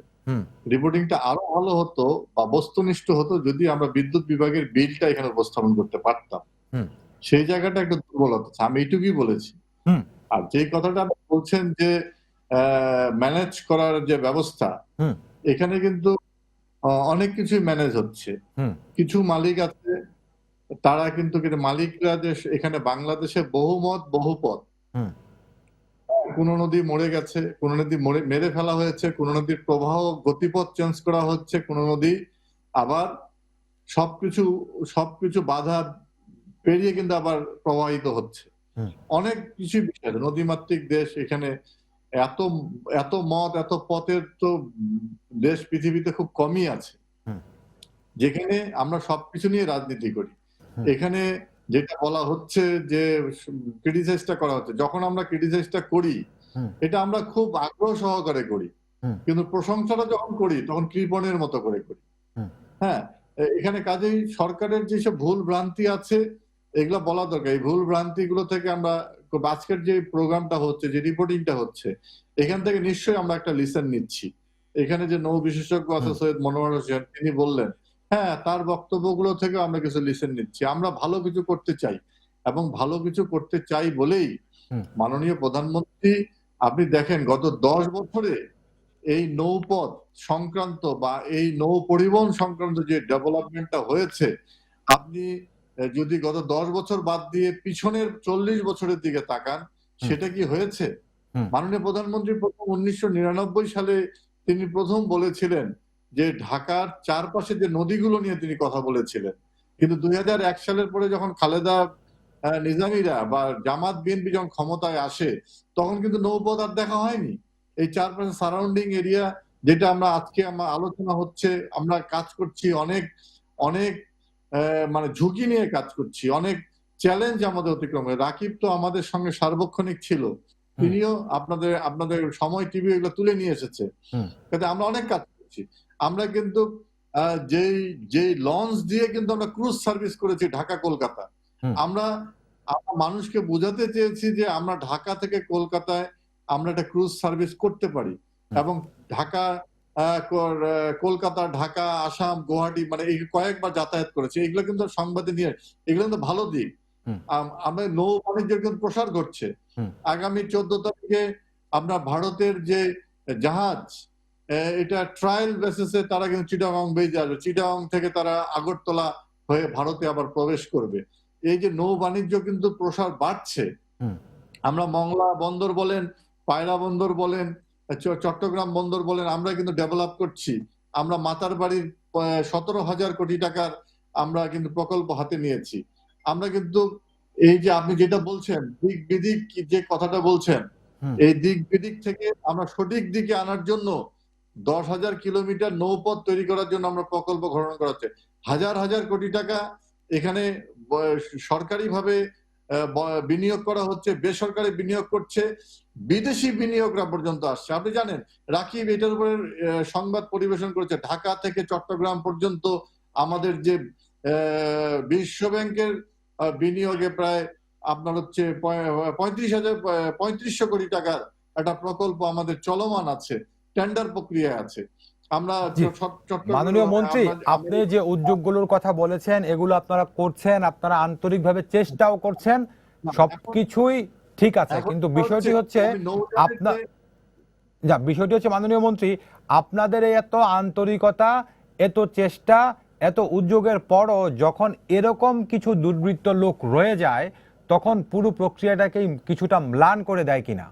Speaker 19: রিপোর্টিংটা আরো ভালো হতো বা বস্তুনিষ্ঠ হতো যদি আমরা বিদ্যুৎ বিভাগের বিলটা এখানে উপস্থাপন করতে পারতাম। সেই জায়গাটা একটু দুর্বলতা, আমি এইটুকুই বলেছি। আর যে কথাটা আপনি বলছেন যে ম্যানেজ করার যে ব্যবস্থা, এখানে কিন্তু অনেক কিছুই ম্যানেজ হচ্ছে। কিছু মালিক আছে তারা কিন্তু মালিকরা যে এখানে বাংলাদেশে বহুমত বহুপথ, কোন নদী মরে গেছে, কোন নদী মেরে ফেলা হয়েছে, কোন নদীর প্রবাহ গতিপথ চেঞ্জ করা হচ্ছে, কোন নদী আবার সবকিছু বাধা পেরিয়ে কিন্তু আবার প্রবাহিত হচ্ছে। অনেক কিছু বিষয়, নদীমাতৃক দেশ, এখানে এত মত এত পথের তো দেশ পৃথিবীতে খুব কমই আছে যেখানে আমরা সবকিছু নিয়ে রাজনীতি করি। এখানে যেটা বলা হচ্ছে যে ক্রিটিসাইজটা করা হচ্ছে, যখন আমরা ক্রিটিসাইজটা করি এটা আমরা খুব আগ্রহ সহকারে করি, কিন্তু প্রশংসাটা যখন করি তখন কৃপণের মতো করে করি। হ্যাঁ, এখানে কাজেই সরকারের যেসব ভুল ভ্রান্তি আছে এগুলো বলা দরকার। এই ভুল ভ্রান্তি গুলো থেকে আমরা আজকের যে প্রোগ্রামটা হচ্ছে, যে রিপোর্টিংটা হচ্ছে, এখান থেকে নিশ্চয়ই আমরা একটা লিসেন নিচ্ছি। এখানে যে নৌ বিশেষজ্ঞ আছে সৈয়দ মনোয়ার হোসেন, তিনি বললেন, হ্যাঁ, তার বক্তব্যগুলো থেকে আমরা কিছু লিসেন নিচ্ছি। আমরা ভালো কিছু করতে চাই এবং ভালো কিছু করতে চাই বলেই মাননীয় প্রধানমন্ত্রী, আপনি দেখেন গত 10 বছরে এই নৌপথ সংক্রান্ত বা এই নৌ পরিবহন সংক্রান্ত যে ডেভেলপমেন্টটা হয়েছে, আপনি যদি গত 10 বছর বাদ দিয়ে পিছনের 40 বছরের দিকে তাকান, সেটা কি হয়েছে? মাননীয় প্রধানমন্ত্রী প্রথম 1999 সালে তিনি প্রথম বলেছিলেন যে ঢাকার চারপাশে যে নদীগুলো নিয়ে তিনি কথা বলেছিলেন, কিন্তু 2001 সালের পরে যখন খালেদা নিজামীরা বা জামাত বিএনপি যখন ক্ষমতায় আসে তখন কিন্তু নৌপথ আর দেখা হয়নি। এই চারপাশে সারাউন্ডিং এরিয়া, যেটা আমরা আজকে আলোচনা হচ্ছে, আমরা কাজ করছি অনেক অনেক মানে ঝুঁকি নিয়ে কাজ করছি, অনেক চ্যালেঞ্জ আমাদের অতিক্রমে। রাকিব তো আমাদের সঙ্গে সার্বক্ষণিক ছিল, তিনিও আপনাদের সময় টিভি এগুলো তুলে নিয়ে এসেছে, কাজে আমরা অনেক কাজ করছি। আমরা কিন্তু যেই লঞ্চ দিয়ে কিন্তু আমরা ক্রুজ সার্ভিস করেছি ঢাকা কলকাতা, আমরা মানুষকে বোঝাতে চেয়েছি যে আমরা ঢাকা থেকে কলকাতায় আমরা একটা ক্রুজ সার্ভিস করতে পারি, এবং ঢাকা কলকাতা, ঢাকা, আসাম, গুয়াহাটি, মানে এই কয়েকবার যাতায়াত করেছে। এগুলো কিন্তু সংবাদে নিয়ে, এগুলো কিন্তু ভালো দিক। আমরা নৌ বাণিজ্যের কিন্তু প্রসার ঘটছে। আগামী 14 তারিখে আমরা ভারতের যে জাহাজ, এটা ট্রায়াল বেসিসে তারা কিন্তু চিটাগং বেজে আসবে, চিটাগং থেকে তারা আগরতলা হয়ে ভারতে আবার প্রবেশ করবে। এই যে নৌ বাণিজ্য কিন্তু প্রসার বাড়ছে। আমরা মংলা বন্দর বলেন, পায়রা বন্দর বলেন, চট্টগ্রাম বন্দর বলেন, আমরা কিন্তু ডেভেলপ করছি। আমরা মাতার বাড়ির 17,000 কোটি টাকার আমরা কিন্তু প্রকল্প হাতে নিয়েছি। আমরা কিন্তু এই যে আপনি যেটা বলছেন দিক বিদিক যে কথাটা বলছেন, এই দিক বিদিক থেকে আমরা সঠিক দিকে আনার জন্য 10,000 কিলোমিটার নৌপথ তৈরি করার জন্য আমরা প্রকল্প গ্রহণ করা হচ্ছে। হাজার হাজার কোটি টাকা এখানে সরকারিভাবে বিনিয়োগ করা হচ্ছে, বেসরকারি বিনিয়োগ করছে, বিদেশি বিনিয়োগরা পর্যন্ত আসছে। আপনি জানেন রাকিব এটার উপরে সংবাদ পরিবেশন করেছে, ঢাকা থেকে চট্টগ্রাম পর্যন্ত আমাদের যে বিশ্ব ব্যাংকের বিনিয়োগে প্রায় আপনার হচ্ছে 3500 কোটি টাকার একটা প্রকল্প আমাদের চলমান আছে, টেন্ডার প্রক্রিয়ায় আছে। আমরা
Speaker 1: মাননীয় মন্ত্রী, আপনি যে উদ্যোগগুলোর কথা বলেছেন এগুলো আপনারা করছেন, আপনারা আন্তরিকভাবে চেষ্টাও করছেন, সবকিছুই ঠিক আছে, কিন্তু বিষয়টি হচ্ছে বিষয়টি হচ্ছে মাননীয় মন্ত্রী, আপনাদের এই এত আন্তরিকতা, এত চেষ্টা, এত উদ্যোগের পরও যখন এরকম কিছু দুর্বৃত্ত লোক রয়ে যায় তখন পুরো প্রক্রিয়াটাকে কিছুটা ম্লান করে দেয় কিনা?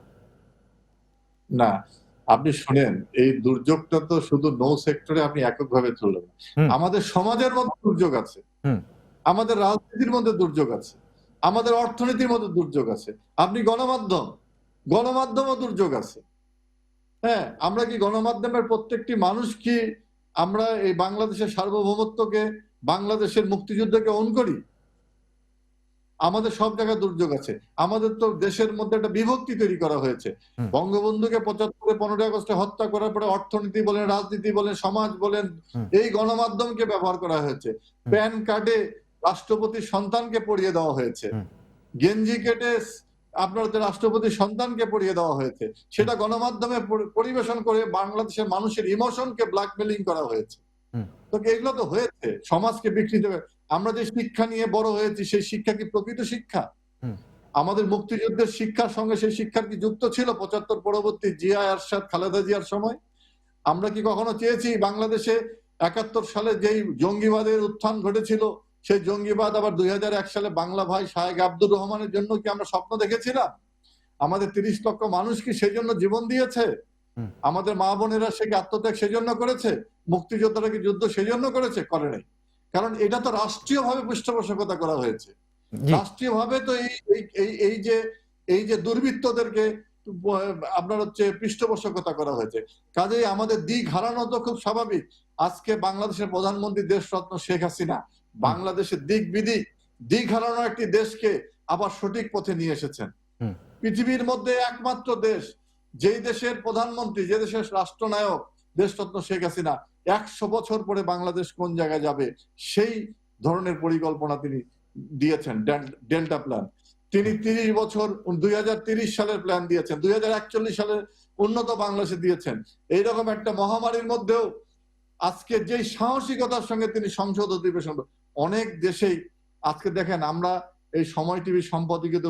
Speaker 19: না, আপনি শুনেন, এই দুর্যোগটা তো শুধু নৌ সেক্টরে আপনি এককভাবে তুলবেন। আমাদের সমাজের মধ্যে দুর্যোগ আছে, আমাদের রাজনীতির মধ্যে দুর্যোগ আছে, আমাদের অর্থনীতির মধ্যে দুর্যোগ আছে। আপনি গণমাধ্যমও দুর্যোগ আছে। হ্যাঁ, আমরা কি গণমাধ্যমের প্রত্যেকটি মানুষ কি আমরা এই বাংলাদেশের সার্বভৌমত্বকে, বাংলাদেশের মুক্তিযুদ্ধকে অন করি? আমাদের সব জায়গায় দুর্যোগ আছে। আমাদের তো দেশের মধ্যে একটা বিভক্তি তৈরি করা হয়েছে। বঙ্গবন্ধুকে 75-এ 15 আগস্টে হত্যা করার পরে অর্থনীতি বলেন, রাজনীতি বলেন, সমাজ বলেন, এই গণমাধ্যমকে ব্যবহার করা হয়েছে। প্যান কার্ডে রাষ্ট্রপতির সন্তানকে পড়িয়ে দেওয়া হয়েছে, গেঞ্জি কেটে আপনার রাষ্ট্রপতির সন্তানকে পড়িয়ে দেওয়া হয়েছে, সেটা গণমাধ্যমে পরিবেশন করে বাংলাদেশের মানুষের ইমোশনকে ব্ল্যাকমেলিং করা হয়েছে। তো এগুলো তো হয়েছে, সমাজকে বিকৃত। আমরা যে শিক্ষা নিয়ে বড় হয়েছি সেই শিক্ষা কি প্রকৃত শিক্ষা? আমাদের মুক্তিযুদ্ধের শিক্ষার সঙ্গে সেই শিক্ষার কি যুক্ত ছিল 75 পরবর্তী জিয়া এরশাদ খালেদা জিয়ার সময়? আমরা কি কখনো চেয়েছি বাংলাদেশে 71 সালে যেই জঙ্গিবাদের উত্থান ঘটেছিল সেই জঙ্গিবাদ আবার 2001 সালে বাংলা ভাই শাহেক আব্দুর রহমানের জন্য কি আমরা স্বপ্ন দেখেছিলাম? আমাদের 30 লক্ষ মানুষ কি সেই জন্য জীবন দিয়েছে? আমাদের মা বোনেরা সে কি আত্মত্যাগ সেজন্য করেছে? মুক্তিযোদ্ধারা কি যুদ্ধ সেজন্য করেছে? করে নাই। কারণ এটা তো রাষ্ট্রীয়ভাবে পৃষ্ঠপোষকতা করা হয়েছে। রাষ্ট্রীয়ভাবে তো এই যে দুর্বৃত্তদেরকে আপনার হচ্ছে পৃষ্ঠপোষকতা করা হয়েছে। কাজেই আমাদের দিক হারানো তো খুব স্বাভাবিক। আজকে বাংলাদেশের প্রধানমন্ত্রী দেশরত্ন শেখ হাসিনা বাংলাদেশের দিক হারানো একটি দেশকে আবার সঠিক পথে নিয়ে এসেছেন। পৃথিবীর মধ্যে একমাত্র দেশ, যেই দেশের প্রধানমন্ত্রী, যে দেশের রাষ্ট্রনায়ক দেশরত্ন শেখ হাসিনা 100 বছর পরে বাংলাদেশ কোন জায়গায় যাবে সেই ধরনের পরিকল্পনা তিনি দিয়েছেন, ডেল্টা প্ল্যান। তিনি 30 বছর 2030 সালের প্ল্যান দিয়েছেন, 2041 সালের উন্নত বাংলাদেশে দিয়েছেন। এইরকম একটা মহামারীর মধ্যেও আজকে যেই সাহসিকতার সঙ্গে তিনি সংসদ অধিবেশন, অনেক দেশেই আজকে দেখেন, আমরা এই সময় টিভি সম্পাদকীয়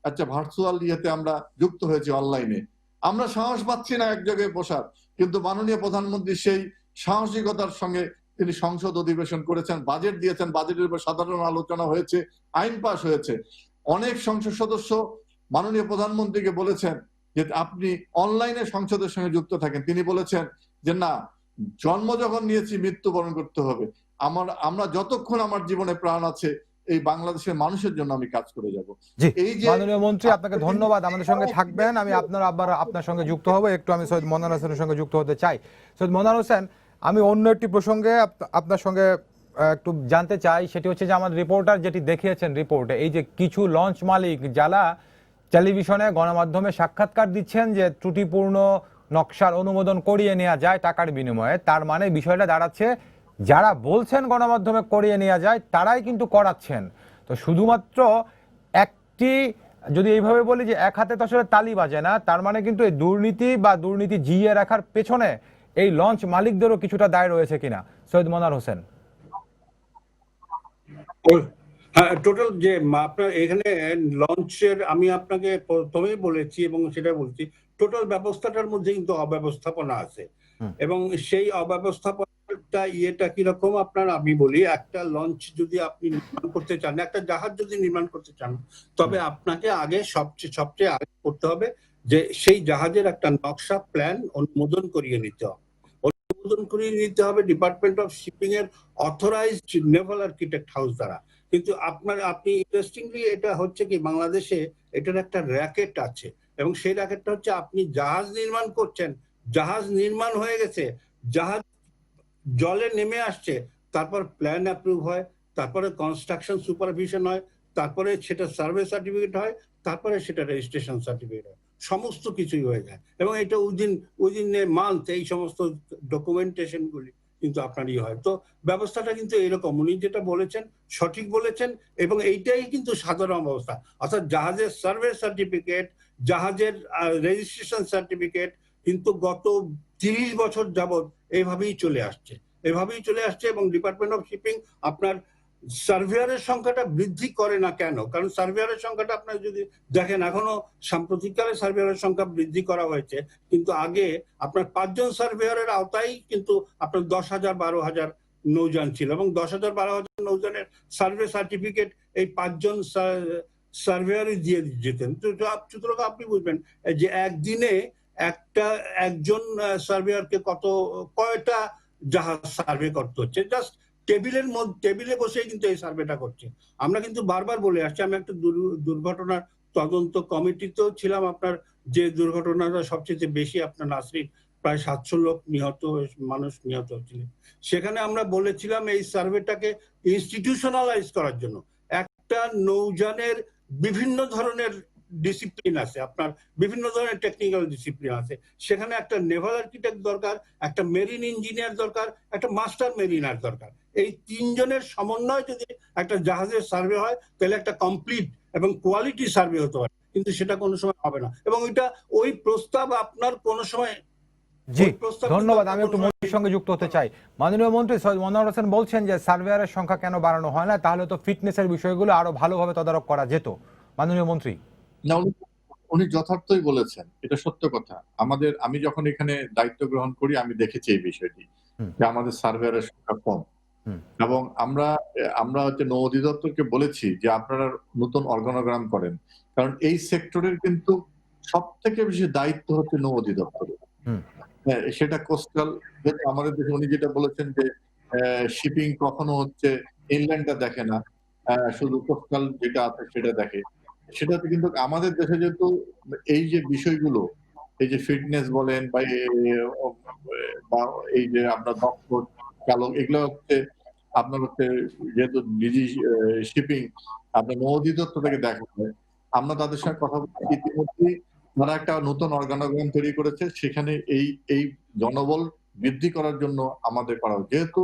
Speaker 19: আচ্ছা ভার্চুয়াল ইয়েতে আমরা যুক্ত হয়েছি অনলাইনে, আমরা সাহস পাচ্ছি না এক জায়গায় বসার, কিন্তু মাননীয় প্রধানমন্ত্রী সেই সাহসিকতার সঙ্গে তিনি সংসদ অধিবেশন করেছেন, বাজেট দিয়েছেন, বাজেটের উপর সাধারণ আলোচনা হয়েছে, আইন পাস হয়েছে। অনেক সংসদ সদস্য মাননীয় প্রধানমন্ত্রীকে বলেছেন যে আপনি অনলাইনে সংসদের সঙ্গে যুক্ত থাকেন। তিনি বলেছেন যে না, জন্ম যখন নিয়েছি মৃত্যুবরণ করতে হবে, আমরা যতক্ষণ আমার জীবনে প্রাণ আছে এই বাংলাদেশের মানুষের জন্য আমি কাজ করে যাব।
Speaker 1: এই যে মাননীয় মন্ত্রী, আপনাকে ধন্যবাদ, আমাদের সঙ্গে থাকবেন। আমি আপনার সঙ্গে যুক্ত হব, একটু আমি সৈয়দ মনোয়ার হোসেনের সঙ্গে যুক্ত হতে চাই। সৈয়দ মনোয়ার হোসেন, আমি অন্য একটি প্রসঙ্গে আপনার সঙ্গে একটু জানতে চাই, সেটি হচ্ছে যে আমার রিপোর্টার যেটি দেখিয়েছেন রিপোর্টে, এই যে কিছু লঞ্চ মালিক যারা টেলিভিশনে গণমাধ্যমে সাক্ষাৎকার দিচ্ছেন যে ত্রুটিপূর্ণ নকশার অনুমোদন করিয়ে নেওয়া যায় টাকার বিনিময়ে, তার মানে বিষয়টা দাঁড়াচ্ছে যারা বলছেন গণমাধ্যমে করিয়ে নেওয়া যায় তারাই কিন্তু করাচ্ছেন। তো শুধুমাত্র একটি, যদি এইভাবে বলি যে এক হাতে তো আসলে তালি বাজে না, তার মানে কিন্তু এই দুর্নীতি বা দুর্নীতি জিইয়ে রাখার পেছনে এই লঞ্চ মালিকদেরও কিছুটা দায় রয়েছে কিনা? সৈয়দ মনোয়ার হোসেন।
Speaker 20: হ্যাঁ, টোটাল যে আপনার এখানে লঞ্চের, আমি আপনাকে প্রথমেই বলেছি এবং সেটা বলছি, টোটাল ব্যবস্থাটার মধ্যে কিন্তু অব্যবস্থাপনা আছে এবং সেই অব্যবস্থাপনার লঞ্চটা ইয়েটা কিরকম আপনার আমি বলি, একটা লঞ্চ যদি আপনি নির্মাণ করতে চান, একটা জাহাজ যদি নির্মাণ করতে চান, তবে আপনাকে আগে সবচেয়ে আগে করতে হবে যে সেই জাহাজের একটা নকশা প্ল্যান অনুমোদন করিয়ে নিতে হবে। অনুমোদন করিয়ে নিতে হবে ডিপার্টমেন্ট অফ শিপিং এর অথরাইজড নেভাল আর্কিটেক্ট হাউস দ্বারা। কিন্তু আপনি ইন্টারেস্টিংলি এটা হচ্ছে কি, বাংলাদেশে এটার একটা র্যাকেট আছে, এবং সেই র্যাকেটটা হচ্ছে আপনি জাহাজ নির্মাণ করছেন, জাহাজ নির্মাণ হয়ে গেছে, জাহাজ জলে নেমে আসছে, তারপর প্ল্যান অ্যাপ্রুভ হয়, তারপরে কনস্ট্রাকশন সুপারভিশন হয়, তারপরে সেটা সার্ভে সার্টিফিকেট হয়, তারপরে সেটা রেজিস্ট্রেশন সার্টিফিকেট হয়, সমস্ত কিছুই হয়ে যায়। এবং এটা উইদিন এ মান্থ এই সমস্ত ডকুমেন্টেশন গুলি কিন্তু আপনারই হয়। তো ব্যবস্থাটা কিন্তু এরকম, উনি যেটা বলেছেন সঠিক বলেছেন, এবং এইটাই কিন্তু সাধারণ অবস্থা। অর্থাৎ জাহাজের সার্ভে সার্টিফিকেট, জাহাজের রেজিস্ট্রেশন সার্টিফিকেট কিন্তু গত 30 বছর যাবৎ এইভাবেই চলে আসছে, এবং ডিপার্টমেন্ট অফ শিপিং আপনার সার্ভেয়ারের সংখ্যাটা বৃদ্ধি করে না কেন? কারণ সার্ভেয়ারের সংখ্যাটা আপনার যদি দেখেন, এখনো সাম্প্রতিককালে সার্ভেয়ারের সংখ্যা বৃদ্ধি করা হয়েছে, কিন্তু আগে আপনার 5 জন সার্ভেয়ারের আওতায় কিন্তু আপনার 10,000-12,000 নৌযান ছিল, এবং 10,000-12,000 নৌযানের সার্ভে সার্টিফিকেট এই 5 জন সার্ভেয়ারই দিয়ে যেতেন। সুতরাং আপনি বুঝবেন যে একদিনে একজন সার্ভেয়ারকে কয়টা জাহাজ সার্ভে করতে হচ্ছে। জাস্ট টেবিলে বসে কিন্তু এই সার্ভেটা করছে। আমরা কিন্তু বারবার বলে আসছি, আমি একটা দুর্ঘটনার তদন্ত কমিটিতেও ছিলাম, আপনার যে দুর্ঘটনাটা সবচেয়ে বেশি আপনার নাসরিন, প্রায় 700 মানুষ নিহত হয়েছিলেন, সেখানে আমরা বলেছিলাম এই সার্ভেটাকে ইনস্টিটিউশনালাইজ করার জন্য। একটা নৌযানের বিভিন্ন ধরনের ডিসিপ্লিন আছে, আপনার বিভিন্ন ধরনের টেকনিক্যাল ডিসিপ্লিন আছে, সেখানে একটা নেভাল আর্কিটেক্ট দরকার, একটা মেরিন ইঞ্জিনিয়ার দরকার, একটা মাস্টার মেরিনার দরকার। এই 3 জনের সমন্বয় যদি একটা জাহাজের সার্ভে হয়, তাহলে একটা কমপ্লিট এবং কোয়ালিটি সার্ভে হতে পারে, কিন্তু সেটা কোনো সময় হবে না। এবং ওই প্রস্তাব আপনার কোনো সময়।
Speaker 1: জি ধন্যবাদ। আমি একটু মন্ত্রীর সঙ্গে যুক্ত হতে চাই। মাননীয় মন্ত্রী সৈয়দ মনোয়ার হোসেন বলছেন যে সার্ভেয়ারের সংখ্যা কেন বাড়ানো হয় না, তাহলে তো ফিটনেসের বিষয়গুলো আরো ভালোভাবে তদারক করা যেত। মাননীয় মন্ত্রী।
Speaker 19: না, উনি যথার্থই বলেছেন, এটা সত্য কথা। আমি যখন এখানে দায়িত্ব গ্রহণ করি, আমি দেখেছি এই বিষয়টি যে আমাদের সার্ভেয়ারের সংখ্যা কম, এবং আমরা হচ্ছে নৌ অধিদপ্তরকে বলেছি যে আপনারা নতুন অর্গানোগ্রাম করেন, কারণ এই সেক্টরের কিন্তু সব থেকে বেশি দায়িত্ব হচ্ছে নৌ অধিদপ্তরের। সেটা কোস্টাল, আমাদের দেশে উনি যেটা বলেছেন যে শিপিং কখনো হচ্ছে ইনল্যান্ডটা দেখে না, শুধু কোস্টাল যেটা আছে সেটা দেখে। সেটাতে কিন্তু আমাদের দেশে যেহেতু এই যে বিষয়গুলো, এই যে ফিটনেস বলেন বা এই যে আপনার দক্ষ চালক, এগুলো হচ্ছে আপনার হচ্ছে যেহেতু নিজি শিপিং আপনার নৌ অধিদপ্তর থেকে দেখা হয়। আমরা তাদের সঙ্গে কথা বলছি, ইতিমধ্যেই তারা একটা নতুন অর্গানোগ্রাম তৈরি করেছে, সেখানে এই জনবল বৃদ্ধি করার জন্য আমাদের করা, যেহেতু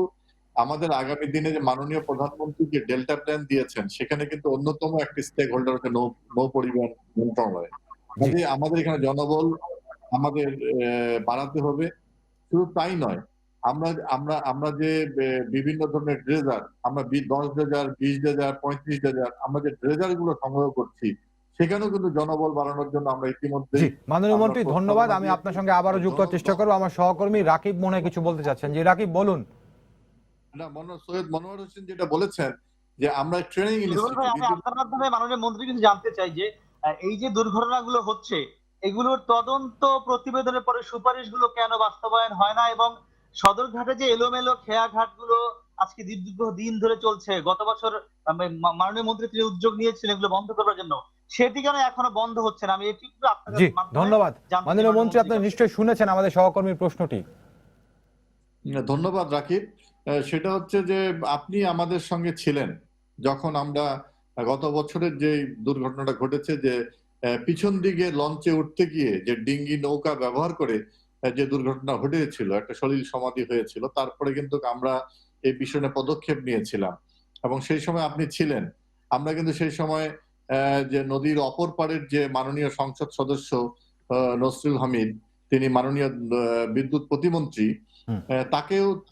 Speaker 19: আমাদের আগামী দিনে যে মাননীয় প্রধানমন্ত্রী যে ডেল্টা প্ল্যান দিয়েছেন, সেখানে কিন্তু অন্যতম একটি স্টেক হোল্ডার হচ্ছে নৌ পরিবহন মন্ত্রণালয়। কাজে আমাদের এখানে জনবল আমাদের বাড়াতে হবে। শুধু তাই নয়, আমরা যে বিভিন্ন ধরনের ড্রেজার, আমরা 10 ড্রেজার, 20 ড্রেজার, 35 ড্রেজার, আমরা যে ড্রেজার গুলো সংগ্রহ করছি, সেখানেও কিন্তু জনবল বাড়ানোর জন্য আমরা ইতিমধ্যে।
Speaker 1: মাননীয় মন্ত্রী ধন্যবাদ। আমি আপনার সঙ্গে আবারও যুক্ত হওয়ার চেষ্টা করবো। আমার সহকর্মী রাকিব মনে হয় কিছু বলতে চাচ্ছেন। যে রাকিব বলুন।
Speaker 19: সৈয়দ মনোয়ার হোসেন যেটা বলেছেন যে আমরা ট্রেনিং
Speaker 18: আপনার মাধ্যমে মাননীয় মন্ত্রী কিন্তু জানতে চাই যে এই যে দুর্ঘটনাগুলো হচ্ছে, এগুলোর তদন্ত প্রতিবেদনের পরে সুপারিশগুলো কেন বাস্তবায়ন হয় না, এবং সদরঘাটে যে এলোমেলো খেয়াঘাট গুলো আজকে দীর্ঘ দিন ধরে চলছে, গত বছর মাননীয় মন্ত্রী তিনি উদ্যোগ নিয়েছিলেন এগুলো বন্ধ করার জন্য, সেটি কেন এখনো বন্ধ হচ্ছে না? আমি এটি
Speaker 1: জি ধন্যবাদ। মাননীয় মন্ত্রী, আপনি নিশ্চয়ই শুনেছেন আমাদের সহকর্মীর প্রশ্নটি।
Speaker 19: ধন্যবাদ রাকিব। সেটা হচ্ছে যে আপনি আমাদের সঙ্গে ছিলেন যখন আমরা গত বছরের যে দুর্ঘটনাটা ঘটেছে, যে পিছন দিকে লঞ্চে উঠতে গিয়ে যে ডিঙ্গি নৌকা ব্যবহার করে যে দুর্ঘটনা ঘটেছিল, একটা সলিল সমাধি হয়েছিল, তারপরে কিন্তু আমরা এই বিষয়ে পদক্ষেপ নিয়েছিলাম এবং সেই সময় আপনি ছিলেন। আমরা কিন্তু সেই সময় যে নদীর অপর পারের যে মাননীয় সংসদ সদস্য নসরুল হামিদ, তিনি মাননীয় বিদ্যুৎ প্রতিমন্ত্রী,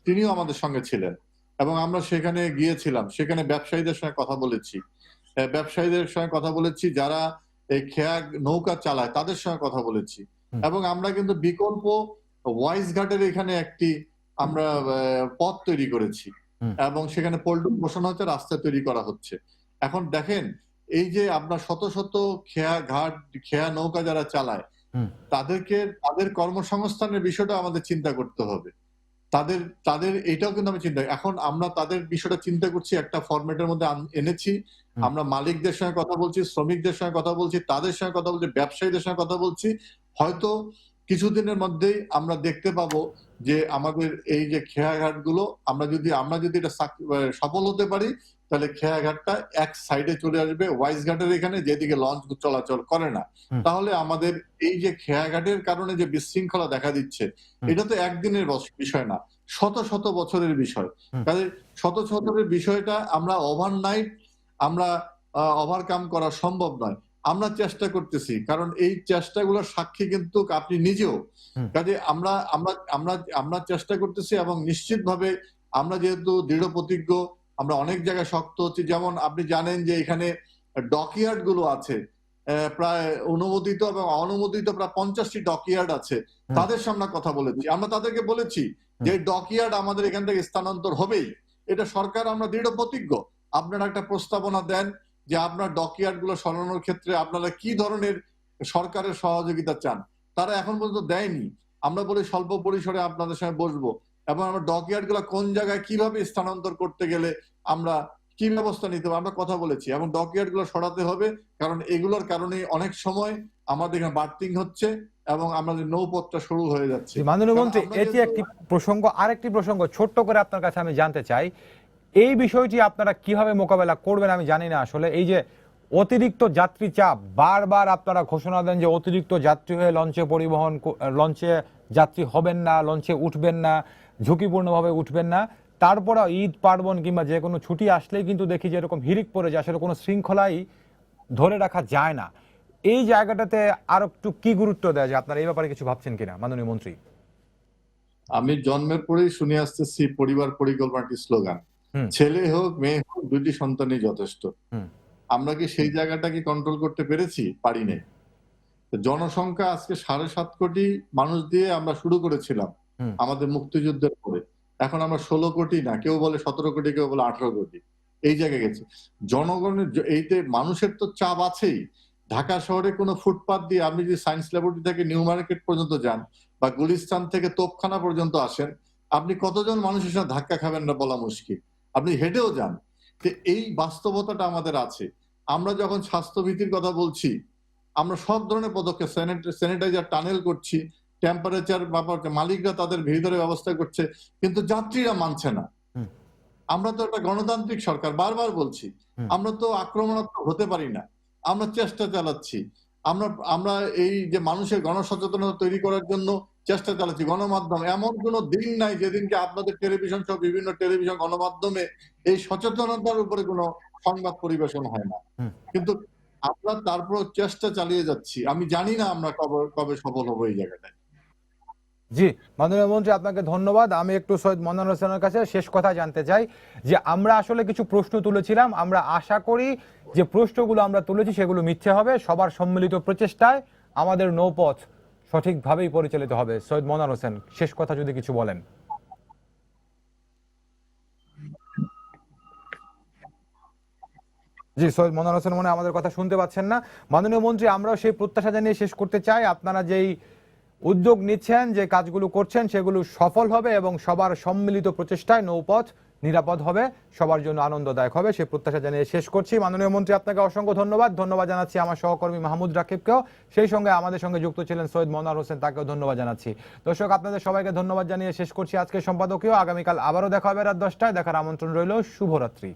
Speaker 19: তিনিও আমাদের সঙ্গে ছিলেন এবং আমরা সেখানে গিয়েছিলাম। সেখানে ব্যবসায়ীদের সঙ্গে কথা বলেছি, যারা এই খেয়া নৌকা চালায় তাদের সঙ্গে কথা বলেছি, এবং আমরা কিন্তু বিকল্প ওয়াইজ ঘাটের এখানে একটি আমরা পথ তৈরি করেছি এবং সেখানে পল্টন বসানো হচ্ছে, রাস্তা তৈরি করা হচ্ছে। এখন দেখেন এই যে আপনার শত শত খেয়া নৌকা যারা চালায় তাদের কর্মসংস্থানের বিষয়টা আমাদের চিন্তা করতে হবে। তাদের এটাও কিন্তু আমি চিন্তা, এখন আমরা তাদের বিষয়টা চিন্তা করছি, একটা ফরম্যাটের মধ্যে এনেছি। আমরা মালিকদের সঙ্গে কথা বলছি, শ্রমিকদের সঙ্গে কথা বলছি, তাদের সঙ্গে কথা বলছি, ব্যবসায়ীদের সঙ্গে কথা বলছি। হয়তো কিছুদিনের মধ্যেই আমরা দেখতে পাবো যে আমাদের এই যে খেয়াঘাট গুলো আমরা যদি এটা সফল হতে পারি, তাহলে খেয়াঘাটটা এক সাইডে চলে আসবে ওয়াইজ ঘাটের এখানে, যেদিকে লঞ্চ চলাচল করে না। তাহলে আমাদের এই যে খেয়াঘাটের কারণে যে বিশৃঙ্খলা দেখা দিচ্ছে, এটা তো একদিনের বিষয় না, শত শত বছরের বিষয়। কাজে শত শতরের বিষয়টা আমরা ওভারনাইট আমরা ওভারকাম করা সম্ভব নয়। আমরা চেষ্টা করতেছি, কারণ এই চেষ্টাগুলোর সাক্ষী কিন্তু আপনি নিজেও। কাজে আমরা চেষ্টা করতেছি এবং নিশ্চিতভাবে আমরা যেহেতু দৃঢ় প্রতিজ্ঞ, আমরা অনেক জায়গায় শক্ত হচ্ছি। যেমন আপনি জানেন যে এখানে ডকইয়ার্ড গুলো আছে, প্রায় অনুমোদিত এবং অনুমোদিত প্রায় 50টি ডকইয়ার্ড আছে। তাদের সামনে কথা বলেছি, আমরা তাদেরকে বলেছি যে ডকইয়ার্ড আমাদের এখান থেকে স্থানান্তর হবেই, এটা সরকার, আমরা দৃঢ় প্রতিজ্ঞ। আপনারা একটা প্রস্তাবনা দেন যে আপনার ডকইয়ার্ড গুলো সরানোর ক্ষেত্রে আপনারা কি ধরনের সরকারের সহযোগিতা চান। তারা এখন পর্যন্ত দেয়নি। আমরা বলি স্বল্প পরিসরে আপনাদের সঙ্গে বসবো এবং আমরা ডকইয়ার্ড গুলো কোন জায়গায় কিভাবে স্থানান্তর করতে গেলে আমরা কি ব্যবস্থা নিতে হবে আমরা কথা বলেছি, এবং ডকইয়ার্ড গুলো সরাতে হবে, কারণ এগুলোর কারণে অনেক সময় আমাদের এখানে বার্থিং হচ্ছে এবং আমাদের নৌপথটা শুরু হয়ে যাচ্ছে।
Speaker 1: মাননীয় মন্ত্রী, এটি একটি প্রসঙ্গ। আরেকটি প্রসঙ্গ ছোট্ট করে আপনার কাছে আমি জানতে চাই, এই বিষয়টি আপনারা কিভাবে মোকাবেলা করবেন আমি জানি না। আসলে এই যে অতিরিক্ত যাত্রী চাপ, বারবার আপনারা ঘোষণা দেন যে অতিরিক্ত যাত্রী হয়ে লঞ্চে যাত্রী হবেন না, লঞ্চে উঠবেন না, ঝুঁকিপূর্ণভাবে উঠবেন না। তারপরে ঈদ পার্বণ কিংবা যে কোনো ছুটি আসলেই কিন্তু দেখি যে এরকম হিড়িক পড়ে যায়, আসলে কোনো শৃঙ্খলাই ধরে রাখা যায় না। এই জায়গাটাতে আরো একটু কি গুরুত্ব দেওয়া যায়, আপনারা এই ব্যাপারে কিছু ভাবছেন কিনা মাননীয় মন্ত্রী?
Speaker 19: আমি জন্মের পরেই শুনে আসতেছি পরিবার পরিকল্পনাটি স্লোগান, ছেলে হোক মেয়ে হোক দুটি সন্তানই যথেষ্ট। আমরা কি সেই জায়গাটাকে কন্ট্রোল করতে পেরেছি? পারি নাই। জনসংখ্যা আজকে 7.5 কোটি মানুষ দিয়ে আমরা শুরু করেছিলাম আমাদের মুক্তিযুদ্ধের পরে। এখন আমরা 16 কোটি না, কেউ বলে 17 কোটি, কেউ বলে 18 কোটি, এই জায়গায় গেছে। জনগণের এইতে মানুষের তো চাপ আছেই। ঢাকা শহরে কোনো ফুটপাথ দিয়ে আপনি যদি সায়েন্স ল্যাবরেটরি থেকে নিউ মার্কেট পর্যন্ত যান বা গুলিস্তান থেকে তোপখানা পর্যন্ত আসেন, আপনি কতজন মানুষের সাথে ধাক্কা খাবেন না বলা মুশকিল। আপনি হেঁটেও যান। এই বাস্তবতাটা আমাদের আছে। আমরা যখন স্বাস্থ্যভীতির কথা বলছি, আমরা সব ধরনের পদক্ষেপ, স্যানিটাইজার টানেল করছি, টেম্পারেচার ব্যাপারটা মালিকরা তাদের ভিতরে ব্যবস্থা করছে, কিন্তু যাত্রীরা মানছে না। আমরা তো একটা গণতান্ত্রিক সরকার, বারবার বলছি, আমরা তো আক্রমণাত্মক হতে পারি না। আমরা চেষ্টা চালাচ্ছি। আমরা এই যে মানুষের গণসচেতনতা তৈরি করার জন্য চেষ্টা চালাচ্ছি। গণমাধ্যম, এমন কোনো দিন নাই যেদিনকে আপনাদের টেলিভিশন সহ বিভিন্ন টেলিভিশন গণমাধ্যমে এই সচেতনতার উপরে কোনো সংবাদ পরিবেশন হয় না। কিন্তু আমরা তারপর চেষ্টা চালিয়ে যাচ্ছি। আমি জানি না আমরা কবে সফল হবো এই জায়গাটায়।
Speaker 1: জি মাননীয় মন্ত্রী, আপনাকে ধন্যবাদ। আমি একটু সৈয়দ মনোয়ার হোসেনের কাছে শেষ কথা জানতে চাই যে আমরা আসলে কিছু প্রশ্ন তুলেছিলাম, আমরা আশা করি যে প্রশ্নগুলো আমরা তুলেছি সেগুলো মিথ্যে হবে। সবার সম্মিলিত প্রচেষ্টায় আমাদের নৌপথ সঠিকভাবেই পরিচালিত হবে। সৈয়দ মনোয়ার হোসেন, শেষ কথা যদি কিছু বলেন। জি সৈয়দ মনোয়ার হোসেন মনে আমাদের কথা শুনতে পাচ্ছেন না। মাননীয় মন্ত্রী, আমরাও সেই প্রত্যাশা জানিয়ে শেষ করতে চাই, আপনারা যেই উদ্যোগ নিচ্ছেন, যে কাজগুলো করছেন সেগুলো সফল হবে এবং সবার সম্মিলিত প্রচেষ্টায় নৌপথ নিরাপদ হবে, সবার জন্য আনন্দদায়ক হবে, সেই প্রত্যাশা জানিয়ে শেষ করছি। মাননীয় মন্ত্রী, আপনাকে অসংখ্য ধন্যবাদ জানাচ্ছি আমার সহকর্মী মাহমুদ রাকিবকেও, সেই সঙ্গে আমাদের সঙ্গে যুক্ত ছিলেন সৈয়দ মনোয়ার হোসেন, তাকেও ধন্যবাদ জানাচ্ছি। দর্শক, আপনাদের সবাইকে ধন্যবাদ জানিয়ে শেষ করছি আজকের সম্পাদকীয়। আগামীকাল আবারও দেখা হবে রাত 10টায়। দেখার আমন্ত্রণ রইল। শুভরাত্রি।